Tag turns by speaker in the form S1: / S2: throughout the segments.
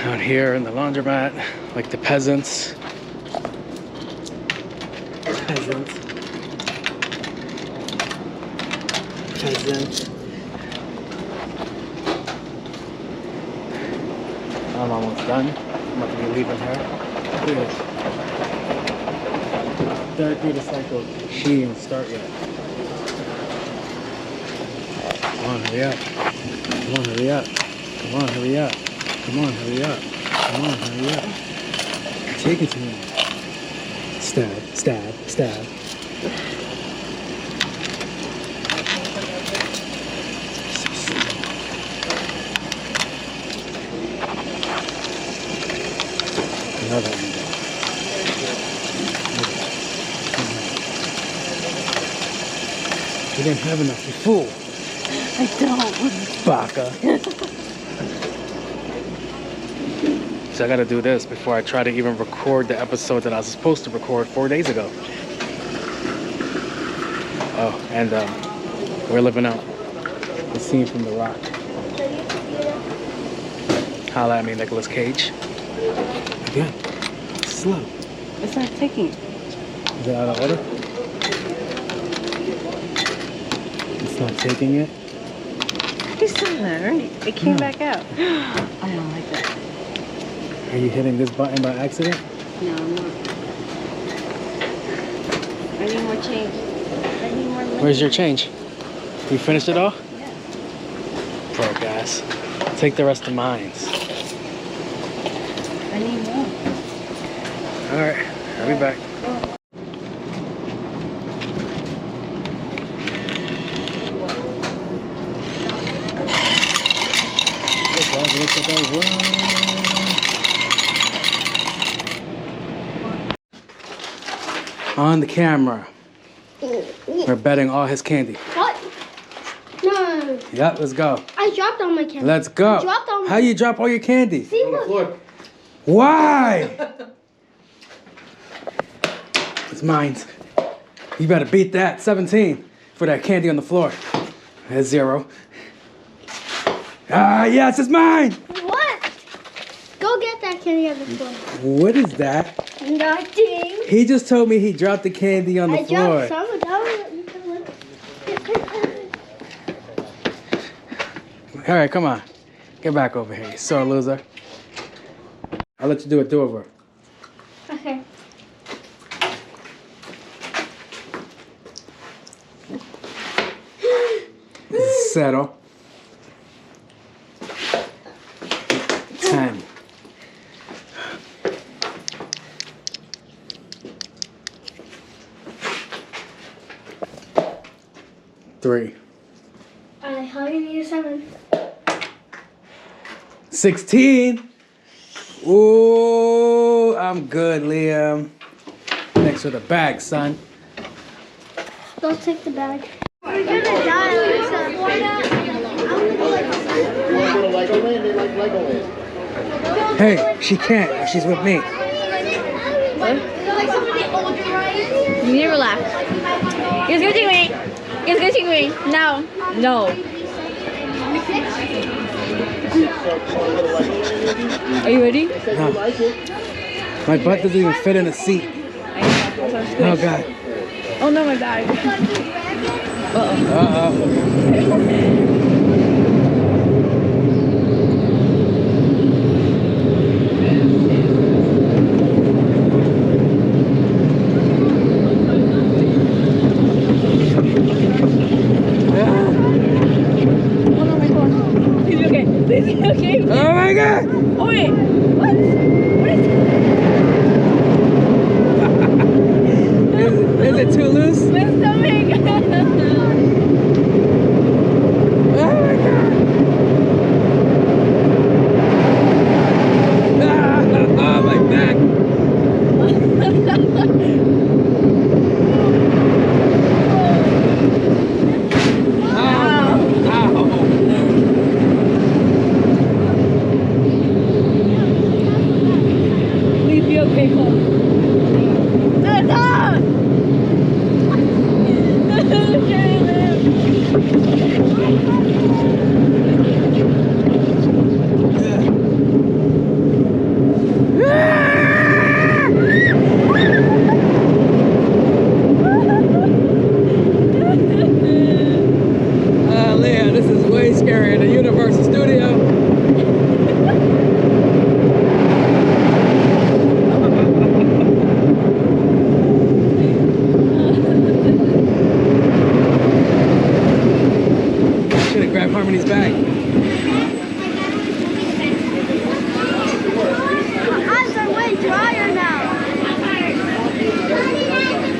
S1: out here in the laundromat, like the peasants. Peasant. I'm almost done. I'm about to be leaving her. Look at this. Third through the cycle. She didn't even start yet. Come on, hurry up. Come on, hurry up. Come on, hurry up. Come on, hurry up. Come on, hurry up. Take it to me. Stab, stab, stab. Another one. You didn't have enough, you fool.
S2: I don't.
S1: Baka. So I gotta do this before I try to even record the episode that I was supposed to record 4 days ago. Oh, and we're living out the scene from The Rock. Holla at me, Nicolas Cage. Again, slow.
S2: It's not taking it.
S1: Is it out of order? It's not taking it?
S2: You saw that, right? It came back out. I don't like that.
S1: Are you hitting this button by accident?
S2: No, I'm not. I need more change. I need more money.
S1: Where's your change? You finished it all?
S2: Yeah.
S1: Pro gas. Take the rest of mine.
S2: I need more.
S1: Alright, I'll be back. On the camera. We're betting all his candy.
S3: What? No.
S1: Yep, let's go.
S3: I dropped all my candy.
S1: Let's go.
S3: I dropped all my...
S1: How you drop all your candy?
S3: See, look.
S1: Why? It's mine. You better beat that. 17 for that candy on the floor. That's 0. Ah, yes, it's mine.
S3: What? Go get that candy on the floor.
S1: What is that?
S3: Nothing.
S1: He just told me he dropped the candy on the floor.
S3: I dropped some of them.
S1: All right, come on. Get back over here, you sore loser. I'll let you do a do-over.
S3: Okay.
S1: Settle. 10. Three.
S3: How do you need a 7?
S1: 16. Ooh, I'm good, Liam. Next with a bag, son.
S3: Don't take the bag. We're gonna die like
S1: Hey, she can't. She's with me.
S4: You need to relax. Yes, go take me. Yes, go take me. Now. No. Are you ready?
S1: No. My butt doesn't even fit in a seat. Oh, God.
S4: Oh, no, my bag. Uh-oh.
S1: Uh-oh.
S4: Okay.
S1: Oh my God!
S4: Oh wait, what? What is
S1: Is it too loose?
S4: my stomach?
S1: Oh my God! Ah, oh my back!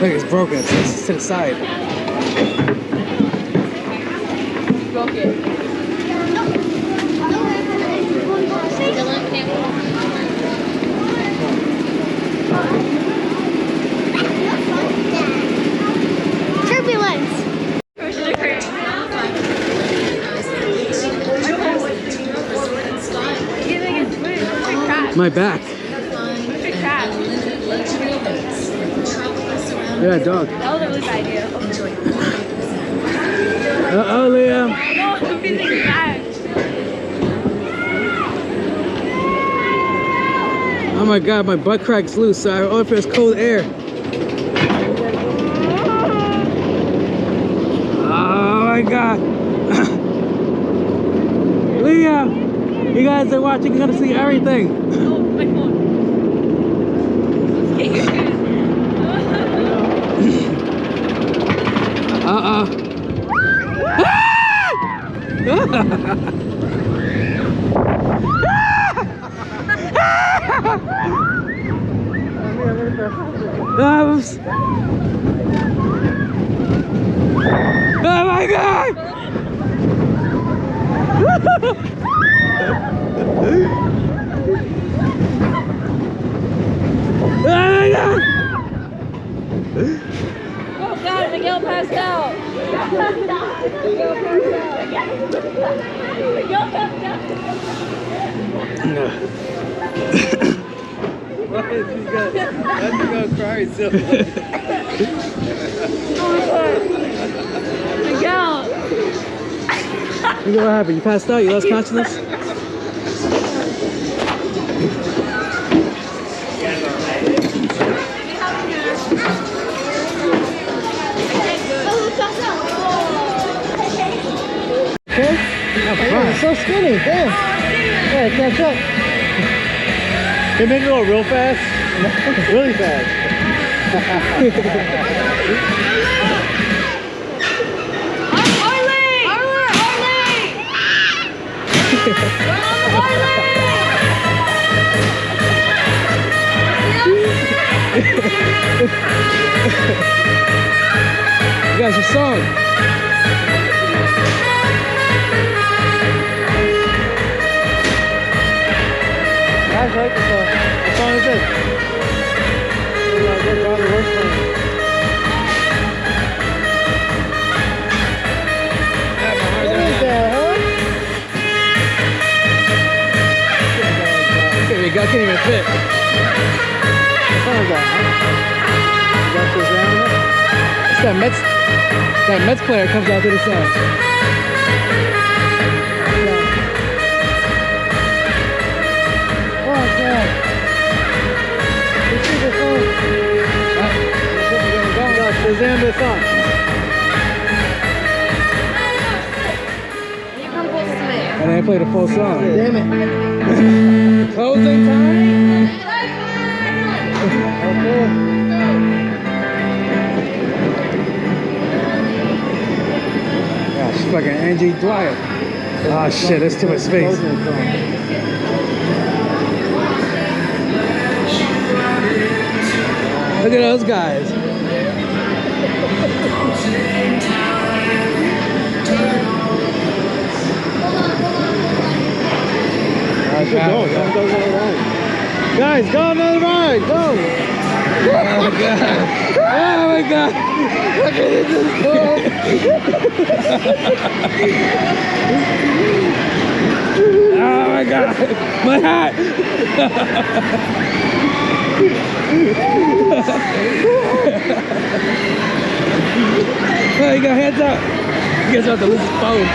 S1: Look, it's broken. It's to the side.
S4: Broke it.
S3: Turbulence.
S1: My back. Yeah, dog.
S4: That was a really bad idea.
S1: Uh-oh, Liam.
S4: No, I'm feeling bad.
S1: Oh my god, my butt crack's loose, so I only feel cold air. Oh my god. Liam, you guys are watching, you're gonna see everything.
S4: Oh, my phone.
S1: Uh-oh. Oops. Oh my god! Oh my god!
S4: Oh god, Miguel passed out. Miguel passed out. Miguel passed out.
S1: Why is he gonna cry so much?
S4: Miguel.
S1: Look at what happened. You passed out? You lost consciousness? Okay? You're so skinny. Damn. Yeah, catch up.
S5: Can you make it go real fast? Really fast.
S1: You guys, your song.
S5: Guys, like this song. What song is this?
S1: I can't even fit.
S5: What song is that? You got this down there?
S1: It's that Mets player comes out to the side.
S5: Oh god. This is the song. Shazam this song.
S4: You come close to me.
S1: And they play the full song.
S5: Damn it.
S1: Closing time?
S5: Okay.
S1: Gosh, fucking Angie Dwyer. Oh shit, that's too much space.
S5: Closing song.
S1: Look at those guys.
S5: Go. Guys, go on the ride. Go.
S1: Oh my god. Oh my god. Look at this. Oh my god. My hat. Oh, you got hands up. You guys about to lose his phone.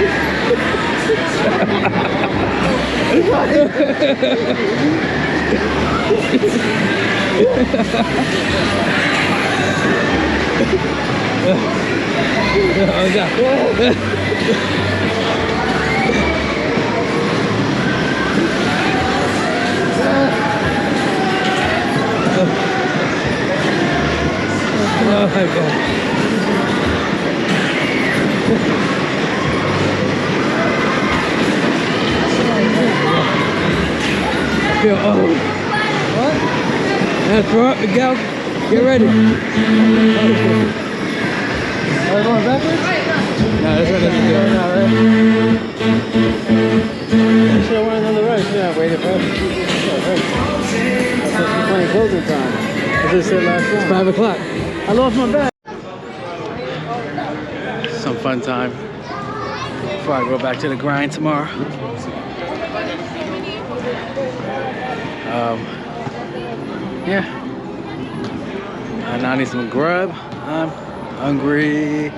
S1: Oh god. Oh my god. I feel old. What? Throw up, Miguel. Get ready.
S5: Are we going backwards?
S1: No, that's what I'm doing.
S5: No, right? You should have went on the right. Yeah, waited for us. That's plenty closing time. As I said last time.
S1: It's 5 o'clock.
S5: I lost my bag.
S1: Some fun time before I go back to the grind tomorrow. Yeah. I now need some grub. I'm hungry.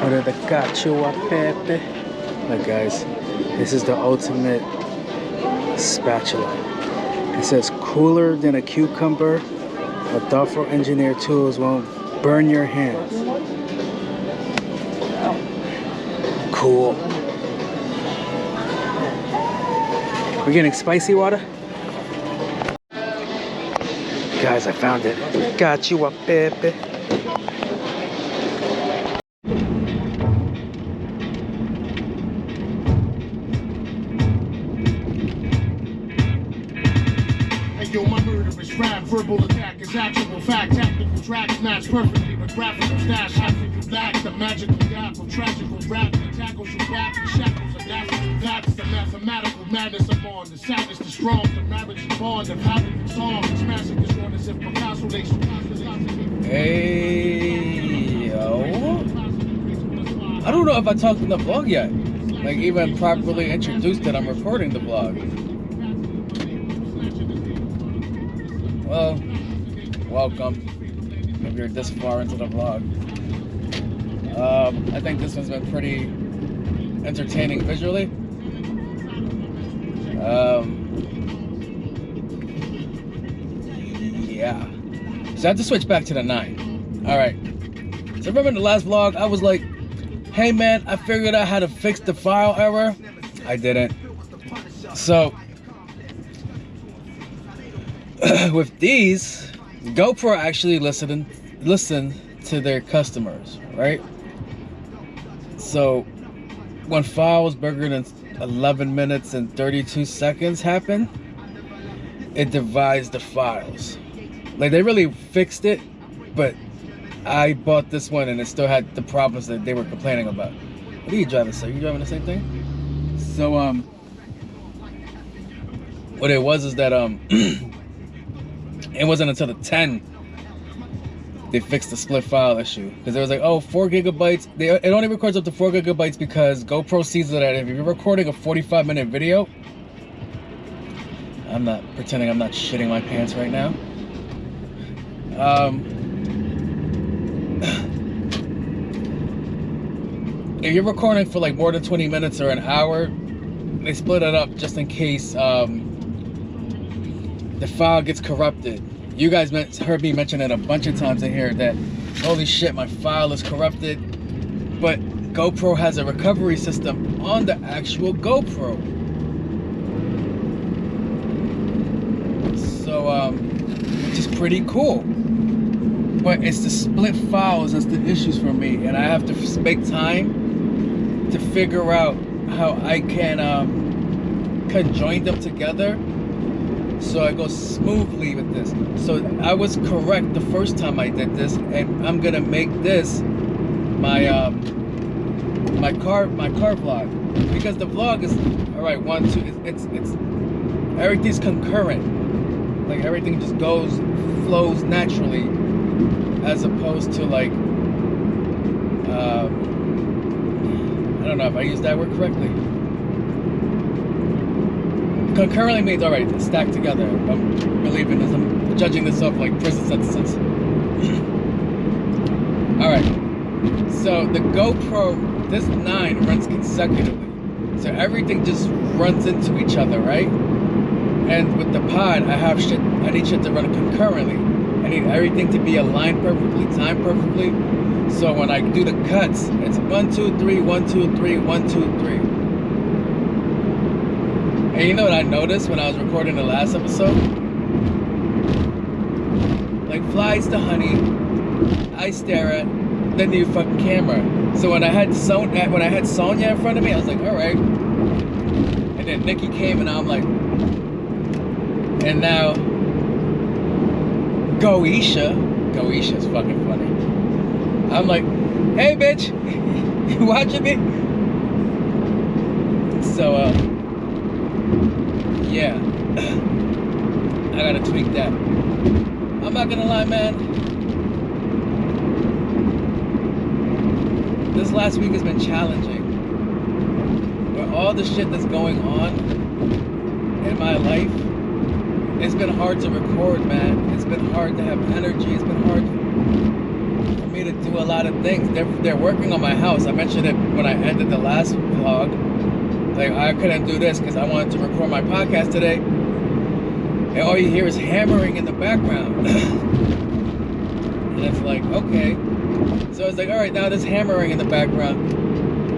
S1: Order the cacio pepe. Look guys, this is the ultimate spatula. It says cooler than a cucumber, but thoughtful engineered tools won't burn your hands. Cool. We're getting spicy water? Guys, I found it. Cacio pepe.
S6: Verbal attack is actual fact. Tactical tracks match perfectly with graphical stash. After you lack the magical gap of tragical rap that tackles you back in shackles. Adapt to that's the mathematical madness I'm on. The savage, the strong, the marriage and bond of having the song. It's massive, it's on as if Picasso they
S1: Hey, yo. I don't know if I talked in the vlog yet. Like even properly introduced that I'm recording the vlog. Well, welcome if you're this far into the vlog. I think this one's been pretty entertaining visually. Yeah. So I have to switch back to the 9. Alright. So remember in the last vlog, I was like, hey man, I figured out how to fix the file error. I didn't. So with these, GoPro actually listen to their customers, right? So when files bigger than 11 minutes and 32 seconds happen, it divides the files. Like they really fixed it, but I bought this one and it still had the problems that they were complaining about. What are you driving, sir? You driving the same thing? So what it was is that it wasn't until the 10 they fixed the split file issue, because it was like, oh, 4 gigabytes. It only records up to 4 gigabytes because GoPro sees that if you're recording a 45-minute video, I'm not pretending I'm not shitting my pants right now. If you're recording for like more than 20 minutes or an hour, they split it up just in case the file gets corrupted. You guys heard me mention it a bunch of times in here that, holy shit, my file is corrupted. But GoPro has a recovery system on the actual GoPro. So, which is pretty cool. But it's the split files that's the issues for me. And I have to make time to figure out how I can conjoin them together so I go smoothly with this. So I was correct the first time I did this, and I'm gonna make this my my car vlog, because the vlog is all right. 1, 2. It's everything's concurrent. Like everything just flows naturally, as opposed to like I don't know if I used that word correctly. Concurrently means, all right, stacked together. I'm believing this, I'm judging this off like prison sentences. All right, so the GoPro, this 9 runs consecutively. So everything just runs into each other, right? And with the pod, I need shit to run concurrently. I need everything to be aligned perfectly, timed perfectly. So when I do the cuts, it's 1, 2, 3, 1, 2, 3, 1, 2, 3. And you know what I noticed when I was recording the last episode? Like like flies to honey. I stare at the new fucking camera. So when I had Sonya in front of me, I was like, all right. And then Nikki came, and I'm like, and now Goisha's fucking funny. I'm like, hey bitch, you watching me? So yeah, I gotta tweak that. I'm not gonna lie, man. This last week has been challenging. With all the shit that's going on in my life, it's been hard to record, man. It's been hard to have energy. It's been hard for me to do a lot of things. They're working on my house. I mentioned it when I ended the last vlog. Like, I couldn't do this because I wanted to record my podcast today. And all you hear is hammering in the background. And it's like, okay. So it's like, all right, now there's hammering in the background.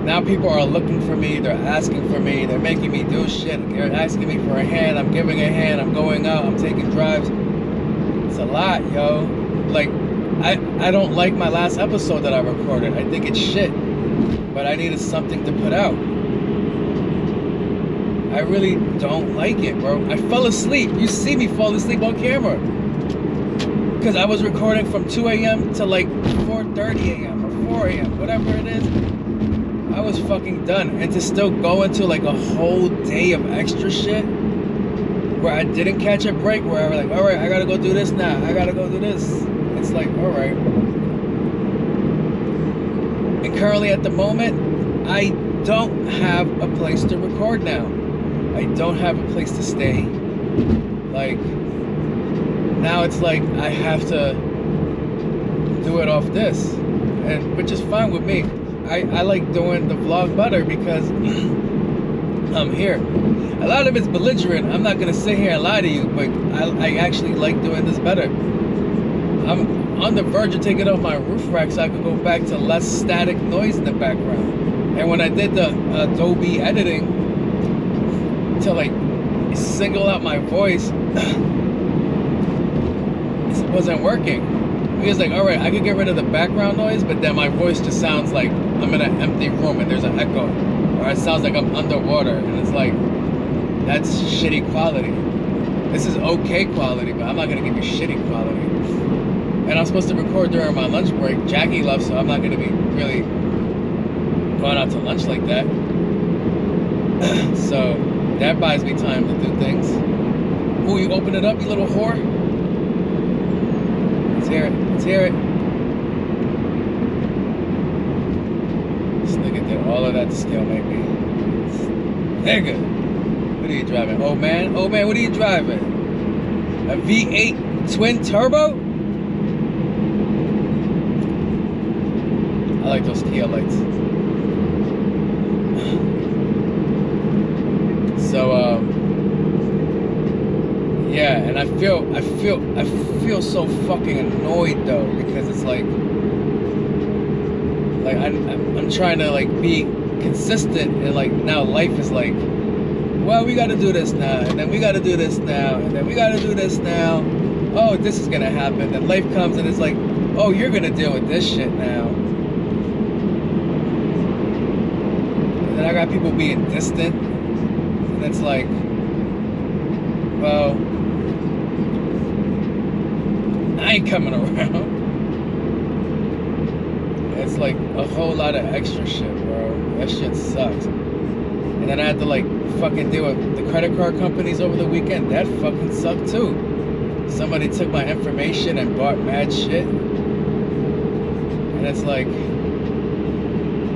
S1: Now people are looking for me. They're asking for me. They're making me do shit. They're asking me for a hand. I'm giving a hand. I'm going out. I'm taking drives. It's a lot, yo. Like, I don't like my last episode that I recorded. I think it's shit. But I needed something to put out. I really don't like it, bro. I fell asleep. You see me fall asleep on camera. Because I was recording from 2 a.m. to like 4:30 a.m. or 4 a.m. Whatever it is. I was fucking done. And to still go into like a whole day of extra shit where I didn't catch a break, where I was like, all right, I gotta go do this now. I gotta go do this. It's like, all right. And currently at the moment, I don't have a place to record now. I don't have a place to stay. Like, now it's like I have to do it off this, and which is fine with me. I like doing the vlog better because I'm here. A lot of it's belligerent. I'm not gonna sit here and lie to you, but I actually like doing this better. I'm on the verge of taking off my roof rack so I could go back to less static noise in the background. And when I did the Adobe editing to like single out my voice, it wasn't working. It was like, all right, I could get rid of the background noise, but then my voice just sounds like I'm in an empty room and there's an echo, or it sounds like I'm underwater, and it's like, that's shitty quality. This is okay quality, but I'm not gonna give you shitty quality. And I'm supposed to record during my lunch break. Jackie left, so I'm not gonna be really going out to lunch like that. So that buys me time to do things. Ooh, you open it up, you little whore. Let's hear it. Let's hear it. This nigga did all of that to stalemate me. Nigga, what are you driving? Oh man, what are you driving? A V8 twin turbo? I like those Kia lights. So yeah, and I feel so fucking annoyed though, because it's like I'm trying to like be consistent, and like now life is like, well, we gotta do this now, and then we gotta do this now, and then we gotta do this now. Oh, this is gonna happen. Then life comes and it's like, oh, you're gonna deal with this shit now. And then I got people being distant, and it's like, well, I ain't coming around. It's like a whole lot of extra shit, bro. That shit sucks. And then I had to like fucking deal with the credit card companies over the weekend. That fucking sucked too. Somebody took my information and bought mad shit. And it's like,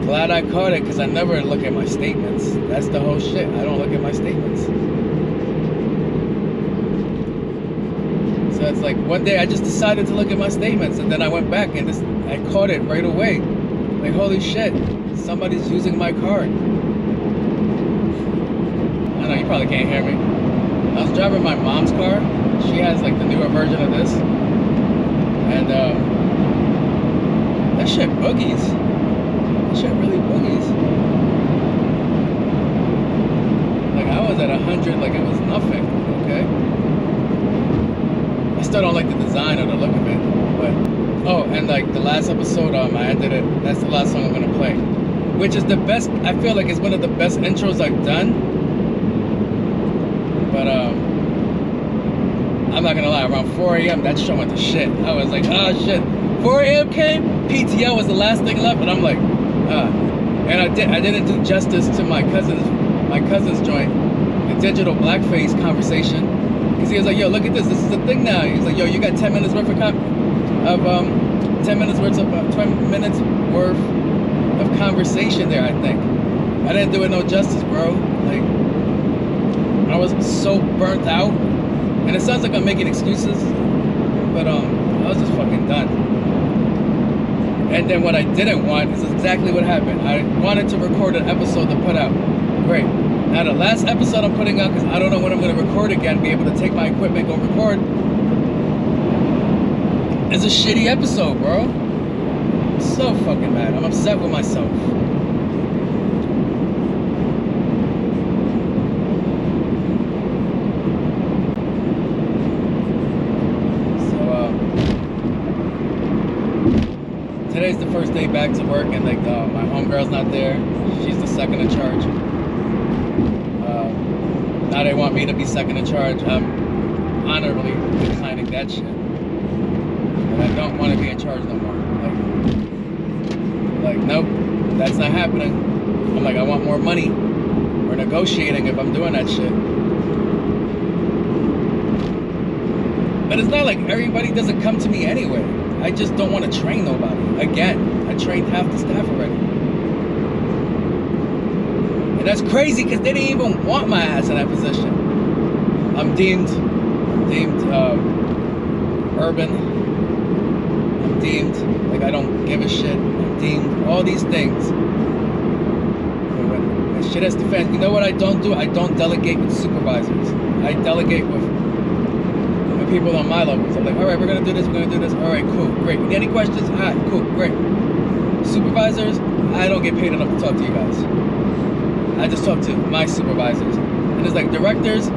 S1: glad I caught it, because I never look at my statements. That's the whole shit. I don't look at my statements. So it's like one day I just decided to look at my statements, and then I went back and I caught it right away. Like, holy shit, somebody's using my card. I know you probably can't hear me. I was driving my mom's car. She has like the newer version of this, and that shit boogies. That shit really boogies. Like, I was at 100 like it was nothing. Okay, I
S5: still don't like the design or the look of it. But oh, and like the last episode, I ended it. That's the last song I'm gonna play, which is the best. I feel like it's one of the best intros I've done. But I'm not gonna lie. Around 4 a.m. that show went to shit. I was like, oh shit. 4 a.m. came. PTL was the last thing left, and I'm like, and I didn't do justice to my cousin's joint, the digital blackface conversation, because he was like, yo, look at this is the thing now. He's like, yo, you got 10 minutes worth of 10 minutes worth of 20 minutes worth of conversation there. I think I didn't do it no justice, bro. Like, I was so burnt out, and it sounds like I'm making excuses, but I was just fucking done. And then what I didn't want is exactly what happened. I wanted to record an episode to put out. Great. Now the last episode I'm putting out, because I don't know when I'm going to record again, be able to take my equipment, go record, is a shitty episode, bro. I'm so fucking mad. I'm upset with myself. Today's the first day back to work, and like my homegirl's not there. She's the second in charge. Now they want me to be second in charge. I'm honorably declining that shit. And I don't want to be in charge no more. Like nope, that's not happening. I'm like, I want more money. We're negotiating if I'm doing that shit. But it's not like everybody doesn't come to me anyway. I just don't want to train nobody. Again, I trained half the staff already. And that's crazy because they didn't even want my ass in that position. I'm deemed urban. I'm deemed like I don't give a shit. I'm deemed all these things. But when shit has to fans, you know what I don't do? I don't delegate with supervisors. I delegate with people on my levels. I'm like, all right, we're gonna do this, we're gonna do this. All right, cool, great. You got any questions? All right, cool, great. Supervisors, I don't get paid enough to talk to you guys. I just talk to my supervisors. And it's like directors,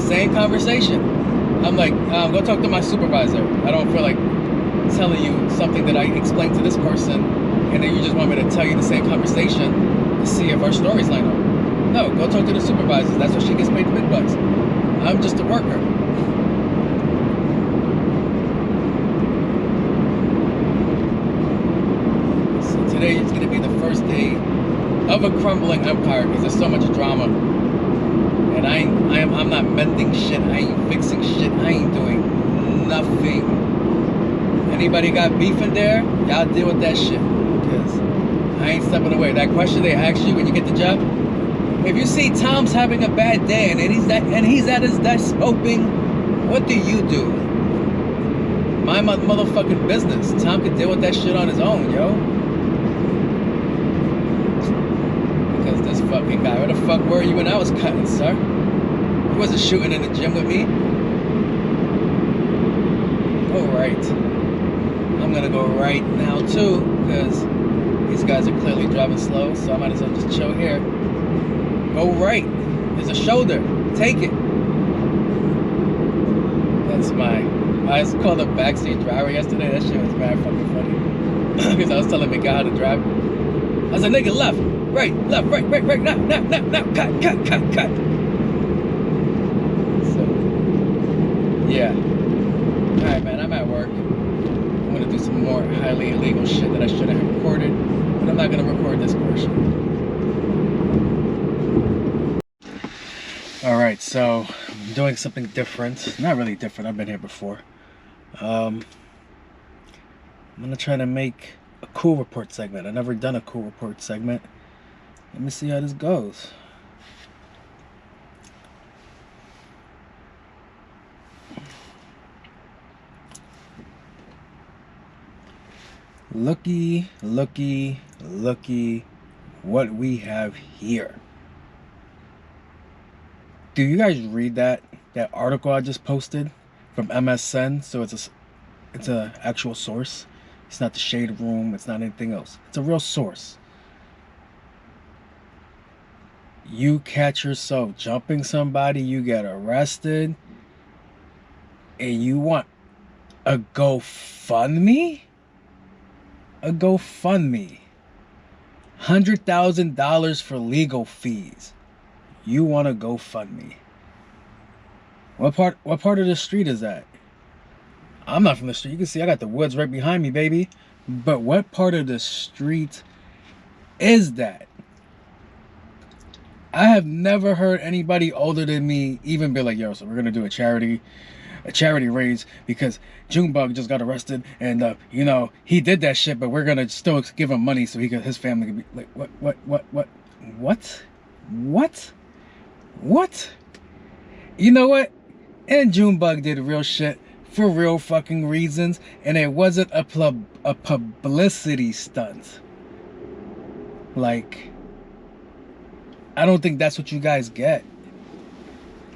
S5: same conversation. I'm like, go talk to my supervisor. I don't feel like telling you something that I explained to this person, and then you just want me to tell you the same conversation to see if our stories line up. No, go talk to the supervisors. That's what she gets paid the big bucks. I'm just a worker. Today is going to be the first day of a crumbling empire because there's so much drama, and I'm not mending shit. I ain't fixing shit. I ain't doing nothing. Anybody got beef in there? Y'all deal with that shit because I ain't stepping away. That question they ask you when you get the job: if you see Tom's having a bad day and he's at his desk smoking, what do you do? Mind my motherfucking business. Tom could deal with that shit on his own, yo. This fucking guy, where the fuck were you when I was cutting, sir? You wasn't shooting in the gym with me. Go right. I'm gonna go right now too, because these guys are clearly driving slow, so I might as well just chill here. Go right. There's a shoulder. Take it. That's I was called a backseat driver yesterday. That shit was mad fucking funny. Because I was telling the guy how to drive. I was like, nigga, left. Right, left, right, now, cut. So, yeah. Alright, man, I'm at work. I'm gonna do some more highly illegal shit that I shouldn't have recorded, but I'm not gonna record this portion. Alright, so, I'm doing something different. Not really different, I've been here before. I'm gonna try to make a cool report segment. I've never done a cool report segment. Let me see how this goes. Looky what we have here. Do you guys read that article I just posted from MSN? So it's a actual source. It's not the Shade Room, it's not anything else. It's a real source. You catch yourself jumping somebody, you get arrested, and you want A GoFundMe? A GoFundMe. $100,000 for legal fees. You want to GoFundMe? What part of the street is that? I'm not from the street. You can see I got the woods right behind me, baby. But what part of the street is that? I have never heard anybody older than me even be like, yo, so we're gonna do a charity raise because Junebug just got arrested and you know, he did that shit, but we're gonna still give him money so his family can be like, what? You know what? And Junebug did real shit for real fucking reasons, and it wasn't a publicity stunt. Like, I don't think that's what you guys get.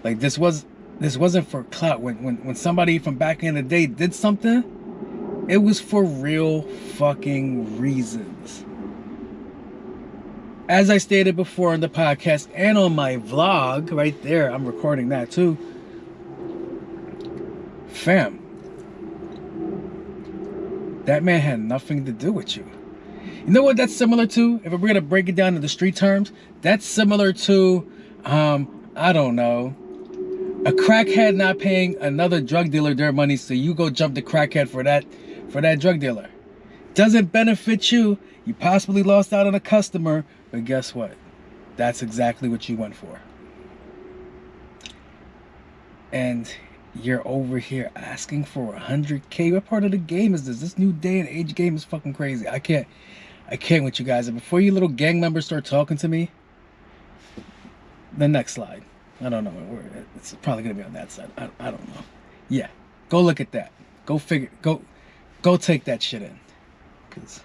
S5: Like, this wasn't for clout. When somebody from back in the day did something, it was for real fucking reasons. As I stated before in the podcast and on my vlog right there, I'm recording that too. Fam, that man had nothing to do with you. You know what that's similar to? If we're going to break it down into street terms, that's similar to, I don't know, a crackhead not paying another drug dealer their money, so you go jump the crackhead for that drug dealer. Doesn't benefit you. You possibly lost out on a customer, but guess what? That's exactly what you went for. And you're over here asking for 100K. What part of the game is this? This new day and age game is fucking crazy. I can't with you guys. And before you little gang members start talking to me, the next slide. I don't know. It's probably gonna be on that side. I don't know. Yeah, go look at that. Go figure. Go take that shit in. Cause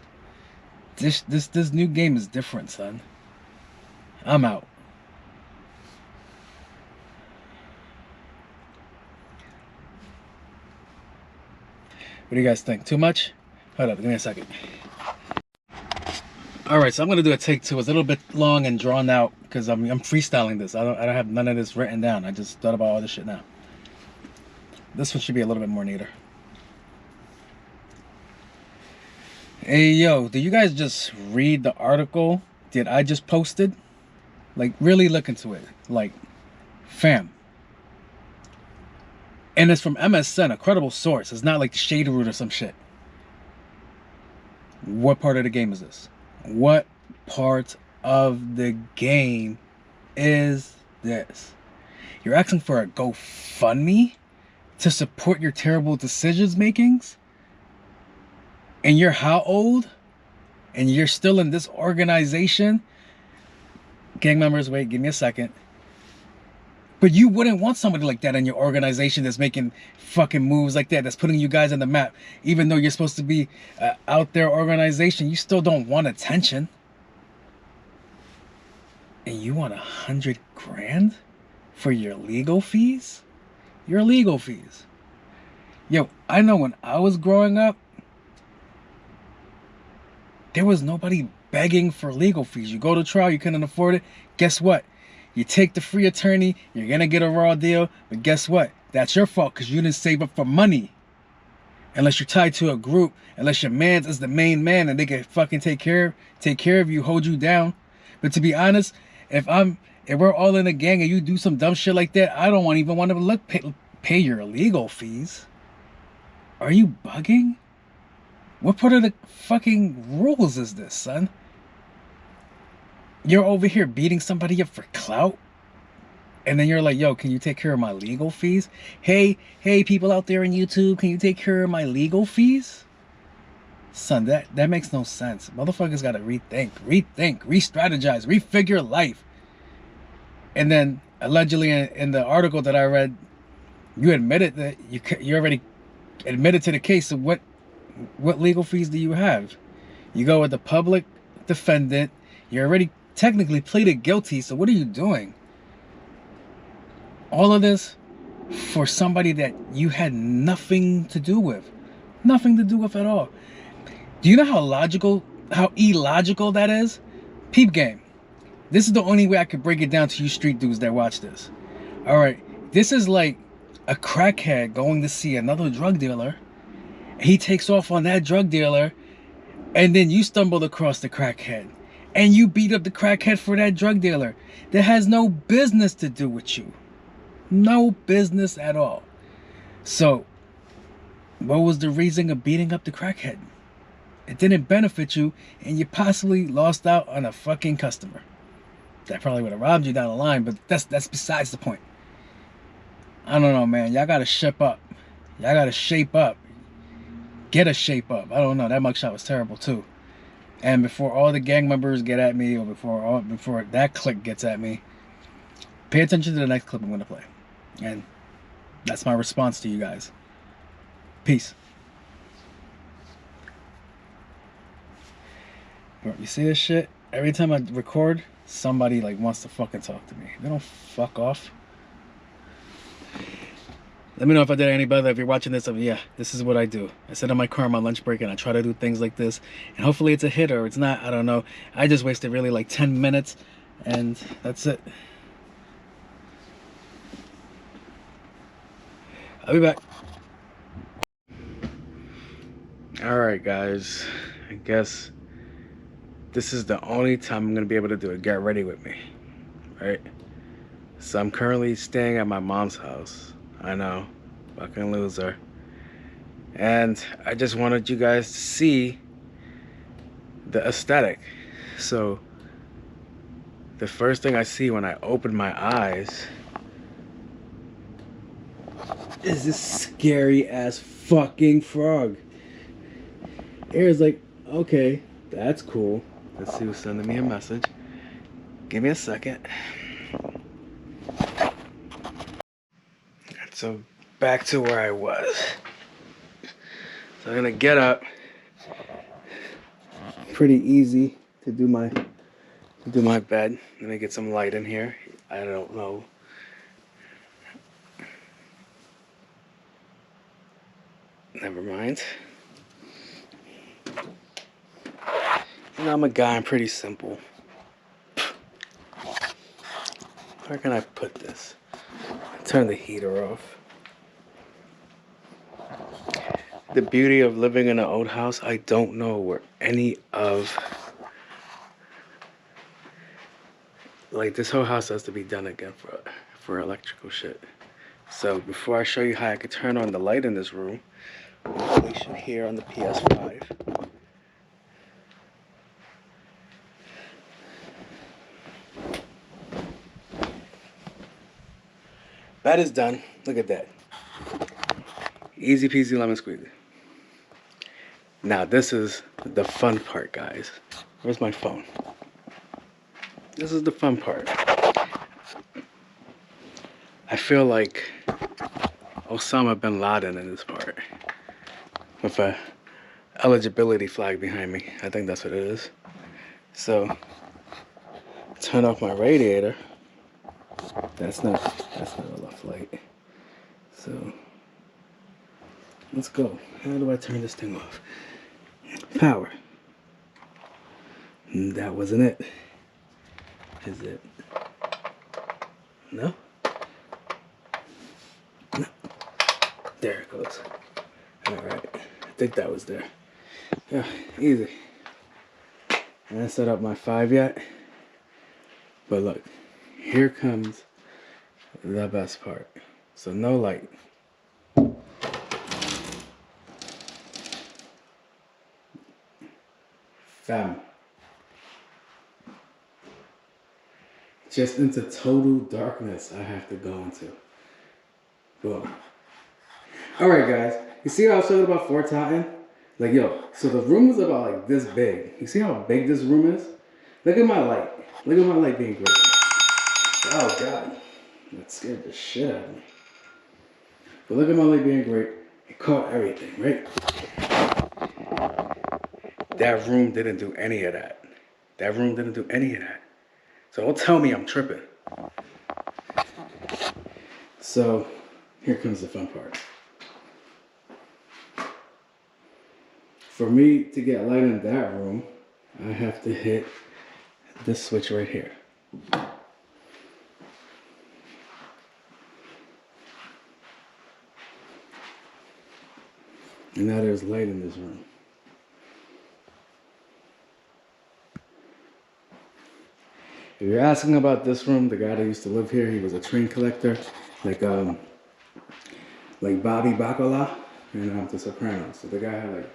S5: this new game is different, son. I'm out. What do you guys think? Too much? Hold up, give me a second. All right, so I'm gonna do a take two. It's a little bit long and drawn out because I'm freestyling this. I don't have none of this written down. I just thought about all this shit now. This one should be a little bit more neater. Hey yo, do you guys just read the article that I just posted? Like, really look into it. Like, fam. And it's from MSN, a credible source. It's not like the Shade Root or some shit. What part of the game is this? What part of the game is this? You're asking for a GoFundMe to support your terrible decisions makings? And you're how old? And you're still in this organization? Gang members, wait, give me a second. But you wouldn't want somebody like that in your organization that's making fucking moves like that, that's putting you guys on the map. Even though you're supposed to be out there organization, you still don't want attention. And you want 100 grand for your legal fees? Your legal fees. Yo, I know when I was growing up, there was nobody begging for legal fees. You go to trial, you couldn't afford it. Guess what? You take the free attorney, you're gonna get a raw deal, but guess what? That's your fault because you didn't save up for money. Unless you're tied to a group, unless your man is the main man and they can fucking take care of you, hold you down. But to be honest, if we're all in a gang and you do some dumb shit like that, I don't even want to pay your legal fees. Are you bugging? What part of the fucking rules is this, son? You're over here beating somebody up for clout, and then you're like, yo, can you take care of my legal fees? Hey, people out there on YouTube, can you take care of my legal fees? Son, that makes no sense. Motherfuckers gotta rethink, re-strategize, refigure life. And then, allegedly in the article that I read, you admitted that you already admitted to the case. So what legal fees do you have? You go with the public defendant. You already technically pleaded guilty, so what are you doing? All of this for somebody that you had nothing to do with. Nothing to do with at all. Do you know how illogical that is? Peep game. This is the only way I could break it down to you street dudes that watch this. Alright, this is like a crackhead going to see another drug dealer He takes off on that drug dealer, and then you stumbled across the crackhead. And you beat up the crackhead for that drug dealer that has no business to do with you. No business at all. So, what was the reason of beating up the crackhead? It didn't benefit you, and you possibly lost out on a fucking customer. That probably would have robbed you down the line, but that's besides the point. I don't know, man. Y'all gotta shape up. Y'all gotta shape up. Get a shape up. I don't know. That mugshot was terrible too. And before all the gang members get at me, or before that clique gets at me, pay attention to the next clip I'm gonna play. And that's my response to you guys. Peace. Bro, you see this shit? Every time I record, somebody like wants to fucking talk to me. They don't fuck off. Let me know if I did any better. If you're watching this, yeah, this is what I do. I sit in my car on my lunch break and I try to do things like this. And hopefully it's a hit, or it's not. I don't know. I just wasted really like 10 minutes and that's it. I'll be back. Alright guys, I guess this is the only time I'm going to be able to do it. Get ready with me. Right? So I'm currently staying at my mom's house. I know, fucking loser. And I just wanted you guys to see the aesthetic. So the first thing I see when I open my eyes is this scary ass fucking frog. Air's like, okay, that's cool. Let's see who's sending me a message. Give me a second. So back to where I was. So I'm gonna get up. Pretty easy to do my bed. Let me get some light in here. I don't know. Never mind. You know, I'm a guy, I'm pretty simple. Where can I put this? Turn the heater off. The beauty of living in an old house, I don't know where any of, like, this whole house has to be done again for electrical shit. So before I show you how I could turn on the light in this room, I'm gonna place it here on the PS5. Bed is done. Look at that. Easy peasy lemon squeezy. Now this is the fun part, guys. Where's my phone? This is the fun part. I feel like Osama bin Laden in this part. With a eligibility flag behind me. I think that's what it is. So, turn off my radiator. That's not enough light. So, let's go. How do I turn this thing off? Power. That wasn't it. Is it? No? No. There it goes. Alright. I think that was there. Yeah, easy. I haven't set up my 5 yet. But look, here comes the best part. So no light. Fam. Just into total darkness I have to go into. Boom. Alright guys, you see how I was talking about Fort Totten? Like yo, so the room is about like this big. You see how big this room is? Look at my light. Look at my light being great. Oh god. That scared the shit out of me. But look at my light being great. It caught everything, right? That room didn't do any of that. That room didn't do any of that. So don't tell me I'm tripping. So here comes the fun part. For me to get light in that room, I have to hit this switch right here. And now there's light in this room. If you're asking about this room, the guy that used to live here, he was a train collector, like Bobby Bacala and The Sopranos. So the guy had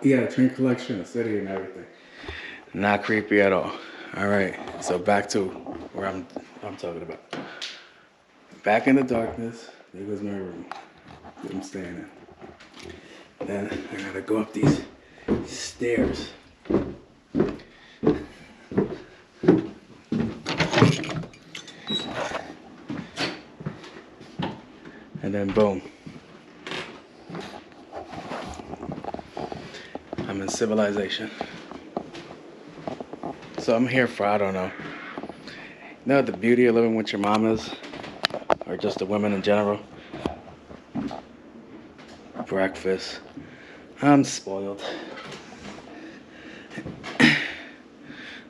S5: he had a train collection, a city, and everything. Not creepy at all. All right, so back to where I'm talking about. Back in the darkness. There goes my room that I'm staying in. Then I gotta go up these stairs. And then boom. I'm in civilization. So I'm here for, I don't know. You know what the beauty of living with your mom is? Or just the women in general? Breakfast. I'm spoiled.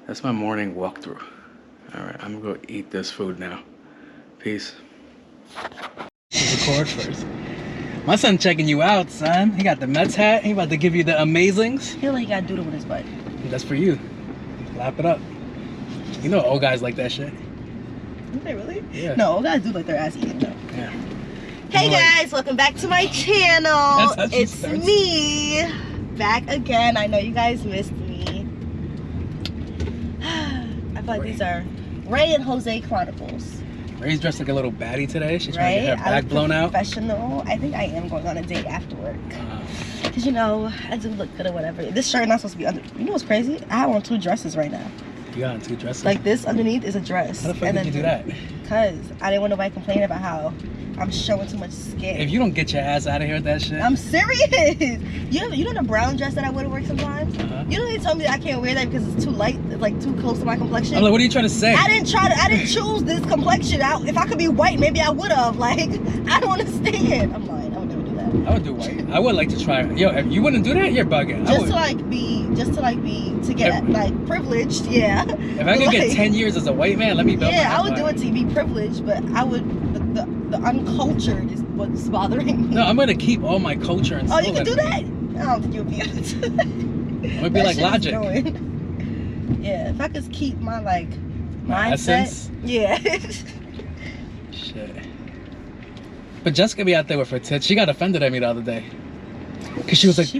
S5: That's my morning walkthrough. Alright, I'm gonna go eat this food now. Peace. Record first. My son checking you out, son. He got the Mets hat. He about to give you the amazings.
S2: He like got doodle with his butt.
S5: That's for you. Lap it up. You know old guys like that shit.
S2: Is they really?
S5: Yeah.
S2: No, old guys do like their ass eating though.
S5: Yeah.
S2: Hey guys, welcome back to my channel.
S5: That's how she
S2: It's
S5: starts.
S2: me. Back again. I know you guys missed me. I feel like these are Ray and Jose Chronicles.
S5: Ray's dressed like a little baddie today. She's trying
S2: Right?
S5: to get her
S2: I
S5: back
S2: look
S5: blown out.
S2: professional. I think I am going on a date after work. Cause you know, I do look good or whatever. This shirt not supposed to be under. You know what's crazy? I have on 2 dresses right now.
S5: You got on 2 dresses.
S2: Like this underneath is a dress.
S5: How the fuck did you do that?
S2: Cause I didn't want nobody complaining about how I'm showing too much skin.
S5: If you don't get your ass out of here with that shit.
S2: I'm serious. You know the brown dress that I wear to work sometimes? You know they told me that I can't wear that because it's too light, it's like too close to my complexion.
S5: I'm like, what are you trying to say?
S2: I didn't choose this complexion out. If I could be white, maybe I would have. Like, I don't understand. I'm lying. I would never do that.
S5: I would do white. I would like to try. Yo, if you wouldn't do that, you're bugging.
S2: Just to get like privileged, yeah.
S5: If I could get 10 years as a white man, let me build
S2: yeah,
S5: my
S2: I would do it to be privileged, but I would the uncultured is what's bothering me.
S5: No, I'm gonna keep all my culture and
S2: Oh,
S5: soul
S2: you can
S5: in
S2: do
S5: me.
S2: that? I don't think you'll be able to.
S5: I'm gonna be like Logic.
S2: Yeah, if I could keep my like
S5: My
S2: mindset.
S5: essence?
S2: Yeah.
S5: Shit. But Jessica be out there with her tits. She got offended at me the other day. Cause she was like, she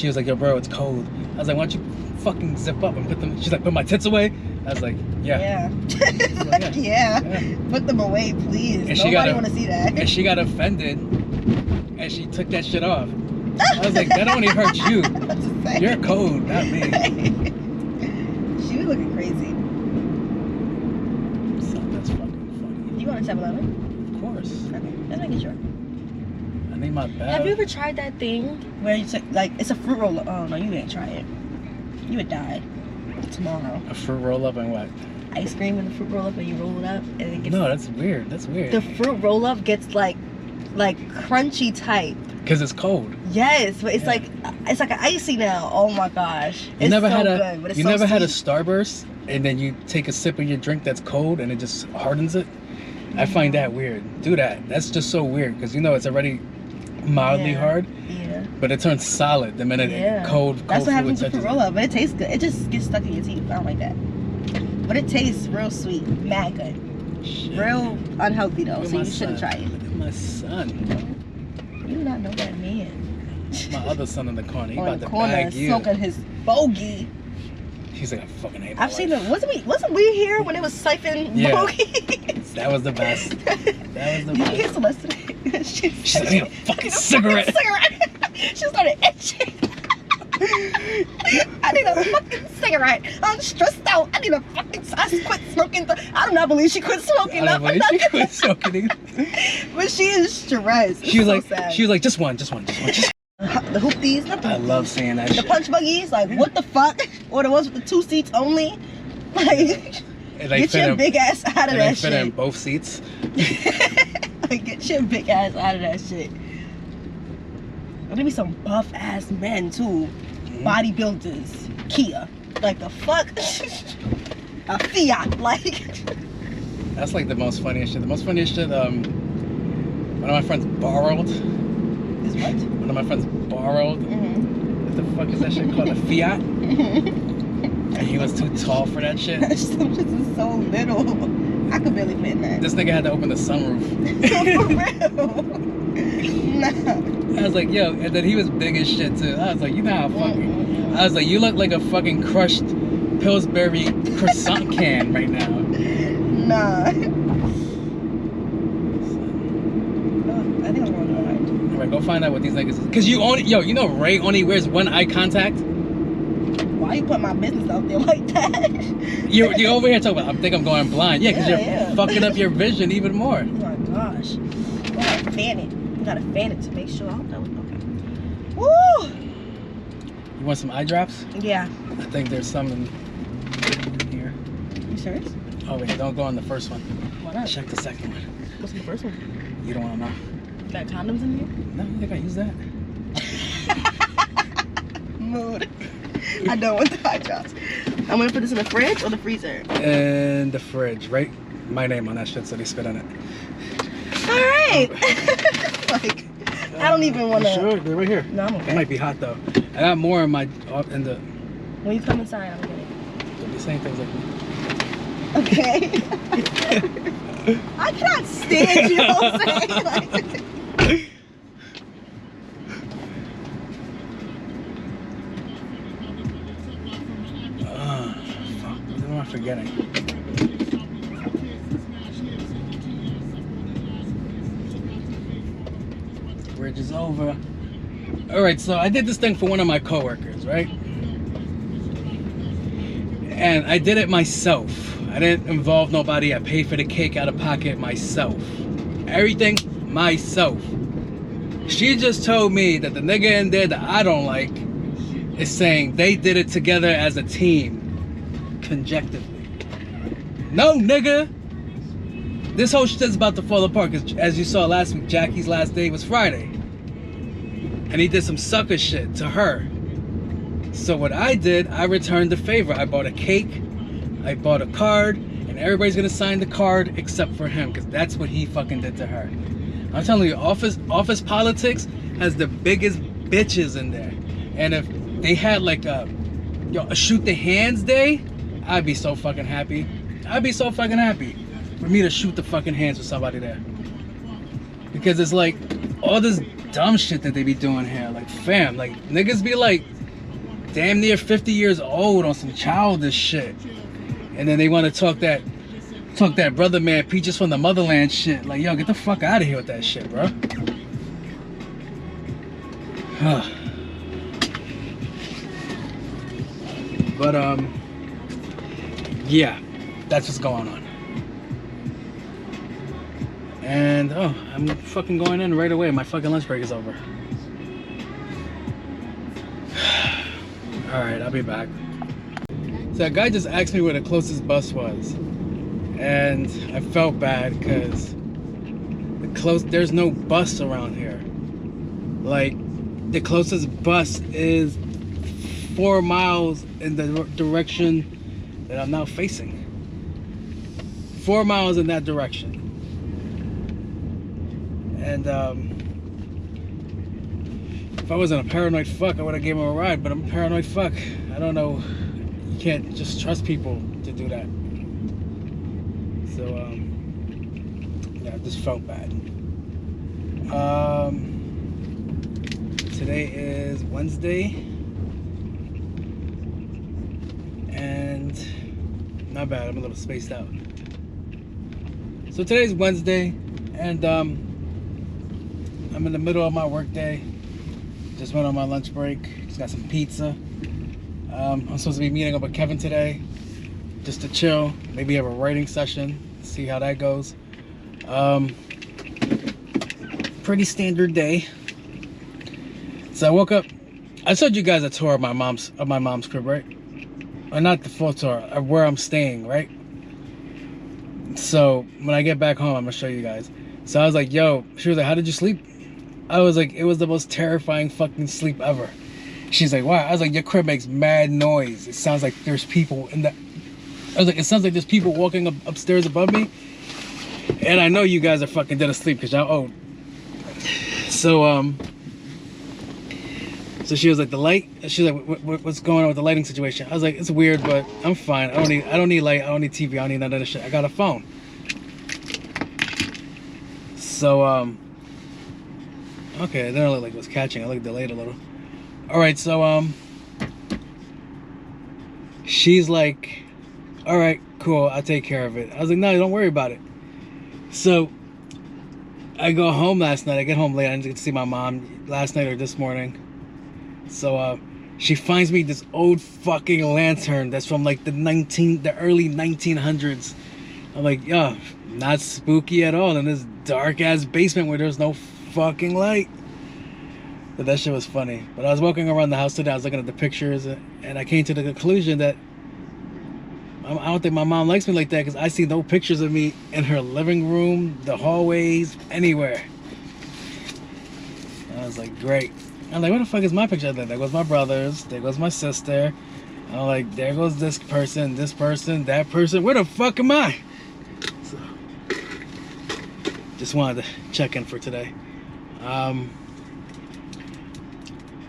S5: was like, yo, bro, it's cold. I was like, why don't you fucking zip up and put them? She's like, put my tits away. I was like, yeah.
S2: Yeah. Put them away, please.
S5: And
S2: Nobody want to see that.
S5: And she got offended, and she took that shit off. I was like, that only hurts you. You're cold, not me.
S2: She was looking crazy.
S5: So that's fucking funny.
S2: You want a 7-Eleven?
S5: Of course.
S2: Okay, let's make it sure.
S5: I need my bag.
S2: Have you ever tried that thing where you take, like, it's a fruit roll up? Oh no, you didn't try it. You would die tomorrow.
S5: A fruit roll up and what?
S2: Ice cream in the fruit roll up and you roll it up and it gets.
S5: No, that's weird. That's weird.
S2: The fruit roll up gets like crunchy type.
S5: Cause it's cold.
S2: Yes, but it's like an icy now. Oh my gosh.
S5: You never
S2: so
S5: had a
S2: good, but it's
S5: you
S2: so
S5: never had a
S2: sweet.
S5: Starburst and then you take a sip of your drink that's cold and it just hardens it. I find that weird. Do that. That's just so weird because you know it's already mildly hard.
S2: Yeah.
S5: But it turns solid the minute cold
S2: That's what happens
S5: fluid
S2: with fruit
S5: touches
S2: roll up, but it tastes good. It just gets stuck in your teeth. I don't like that. But it tastes real sweet, mad good.
S5: Shit.
S2: Real unhealthy though,
S5: Look at
S2: so
S5: my
S2: you shouldn't
S5: son.
S2: try it.
S5: Look at my son.
S2: You do not know that man.
S5: My other son in the corner. He
S2: On
S5: about
S2: the
S5: to
S2: corner,
S5: bag you.
S2: smoking his bogey.
S5: He's like, I fucking hate my
S2: I've seen
S5: life.
S2: them. Wasn't we here when it was siphoning bogeys?
S5: That was the best. That was the
S2: You
S5: best.
S2: hear Celeste today?
S5: She's like, I need a fucking cigarette.
S2: She started itching. I need a fucking cigarette. I'm stressed out. I need a fucking. I quit smoking. I do not believe she quit smoking.
S5: I don't believe she quit smoking.
S2: But she is stressed.
S5: She was
S2: so
S5: like,
S2: sad.
S5: she was like, just one.
S2: The hoopties, not the
S5: I
S2: hoopties.
S5: love seeing that
S2: The
S5: shit.
S2: punch buggies, like what the fuck? Or the ones with the 2 seats only. Like, get your big ass out of that
S5: Fit in
S2: shit.
S5: both seats.
S2: Like, get your big ass out of that shit. There be some buff ass men too. Bodybuilders. Kia. Like the fuck? A Fiat. Like.
S5: That's like the most funniest shit. The most funniest shit, one of my friends borrowed
S2: Is what?
S5: One of my friends borrowed. What the fuck is that shit called? A Fiat? And he was too tall for that shit.
S2: That shit is so little. I could barely fit in that.
S5: This nigga had to open the sunroof.
S2: For real. Nah.
S5: I was like, yo, and then he was big as shit too. I was like, you know how fucking. I was like, you look like a fucking crushed Pillsbury croissant can right now.
S2: Nah. I think I'm going to ride.
S5: Alright, go find out what these niggas is. Cause you only, yo, you know Ray only wears one eye contact?
S2: Why you put my business out there like that?
S5: You're over here talking about, I think I'm going blind. Yeah, cause
S2: Yeah,
S5: you're fucking up your vision even more.
S2: Oh my gosh. You gotta fan it. You gotta fan it to make sure. I hope that was okay. Woo!
S5: You want some eye drops?
S2: Yeah.
S5: I think there's some in here.
S2: You serious?
S5: Oh wait, don't go on the first one.
S2: Why not?
S5: Check the second one.
S2: What's in the first one?
S5: You don't want to know.
S2: You got condoms in here?
S5: No, you think I use that?
S2: Mood. I don't want the hot drops. I'm gonna put this in the fridge or the freezer?
S5: In the fridge, right? My name on that shit, so they spit on it.
S2: Alright. Like, I don't even want to.
S5: Sure, they're right here.
S2: No, I'm
S5: It
S2: okay.
S5: might be hot though. I got more in my in the.
S2: When you come inside, I'm getting
S5: Don't be saying things like me.
S2: Okay. I cannot stand you, Jose. Like,
S5: Fuck. What am I forgetting? Bridge is over. Alright, so I did this thing for one of my coworkers, right? And I did it myself. I didn't involve nobody. I paid for the cake out of pocket myself. Everything myself. She just told me that the nigga in there that I don't like is saying they did it together as a team. Conjectively. No, nigga! This whole shit's about to fall apart because as you saw last week, Jackie's last day was Friday. And he did some sucker shit to her. So what I did, I returned the favor. I bought a cake, I bought a card, and everybody's gonna sign the card except for him because that's what he fucking did to her. I'm telling you, office politics has the biggest bitches in there. And if they had like a shoot the hands day, I'd be so fucking happy. I'd be so fucking happy for me to shoot the fucking hands with somebody there. Because it's like all this dumb shit that they be doing here. Like, fam, like niggas be like damn near 50 years old on some childish shit. And then they want to talk that brother man peaches from the motherland shit. Like, yo, get the fuck out of here with that shit, bro. But yeah, that's what's going on. And oh, I'm fucking going in right away. My fucking lunch break is over. All right, I'll be back. So a guy just asked me where the closest bus was, and I felt bad because there's no bus around here. Like, the closest bus is 4 miles in the direction that I'm now facing. 4 miles in that direction. And if I wasn't a paranoid fuck, I would have given him a ride, but I'm a paranoid fuck. I don't know. You can't just trust people to do that. So, yeah, I just felt bad. Today is Wednesday. And not bad, I'm a little spaced out. So today's Wednesday, and I'm in the middle of my work day. Just went on my lunch break. Just got some pizza. I'm supposed to be meeting up with Kevin today, just to chill. Maybe have a writing session. See how that goes. Pretty standard day. So I woke up. I showed you guys a tour of my mom's crib, right? Or not the full tour of where I'm staying, right? So when I get back home, I'm gonna show you guys. So I was like, yo, she was like, how did you sleep? I was like, it was the most terrifying fucking sleep ever. She's like, why? I was like, your crib makes mad noise. It sounds like there's people in the... I was like, it sounds like there's people walking upstairs above me. And I know you guys are fucking dead asleep because y'all old. So, So she was like, the light. She's like, what's going on with the lighting situation? I was like, it's weird, but I'm fine. I don't need light. I don't need TV. I don't need none of this shit. I got a phone. So okay, it didn't look like it was catching. I looked delayed a little. All right, so she's like, all right, cool. I'll take care of it. I was like, no, don't worry about it. So I go home last night. I get home late. I didn't get to see my mom last night or this morning. So she finds me this old fucking lantern that's from like the early 1900s. I'm like, yo, not spooky at all in this dark ass basement where there's no fucking light. But that shit was funny. But I was walking around the house today. I was looking at the pictures, and I came to the conclusion that I don't think my mom likes me like that, because I see no pictures of me in her living room, the hallways, anywhere. And I was like, great. I'm like, where the fuck is my picture? There goes my brothers. There goes my sister. I'm like, there goes this person, that person. Where the fuck am I? So, just wanted to check in for today.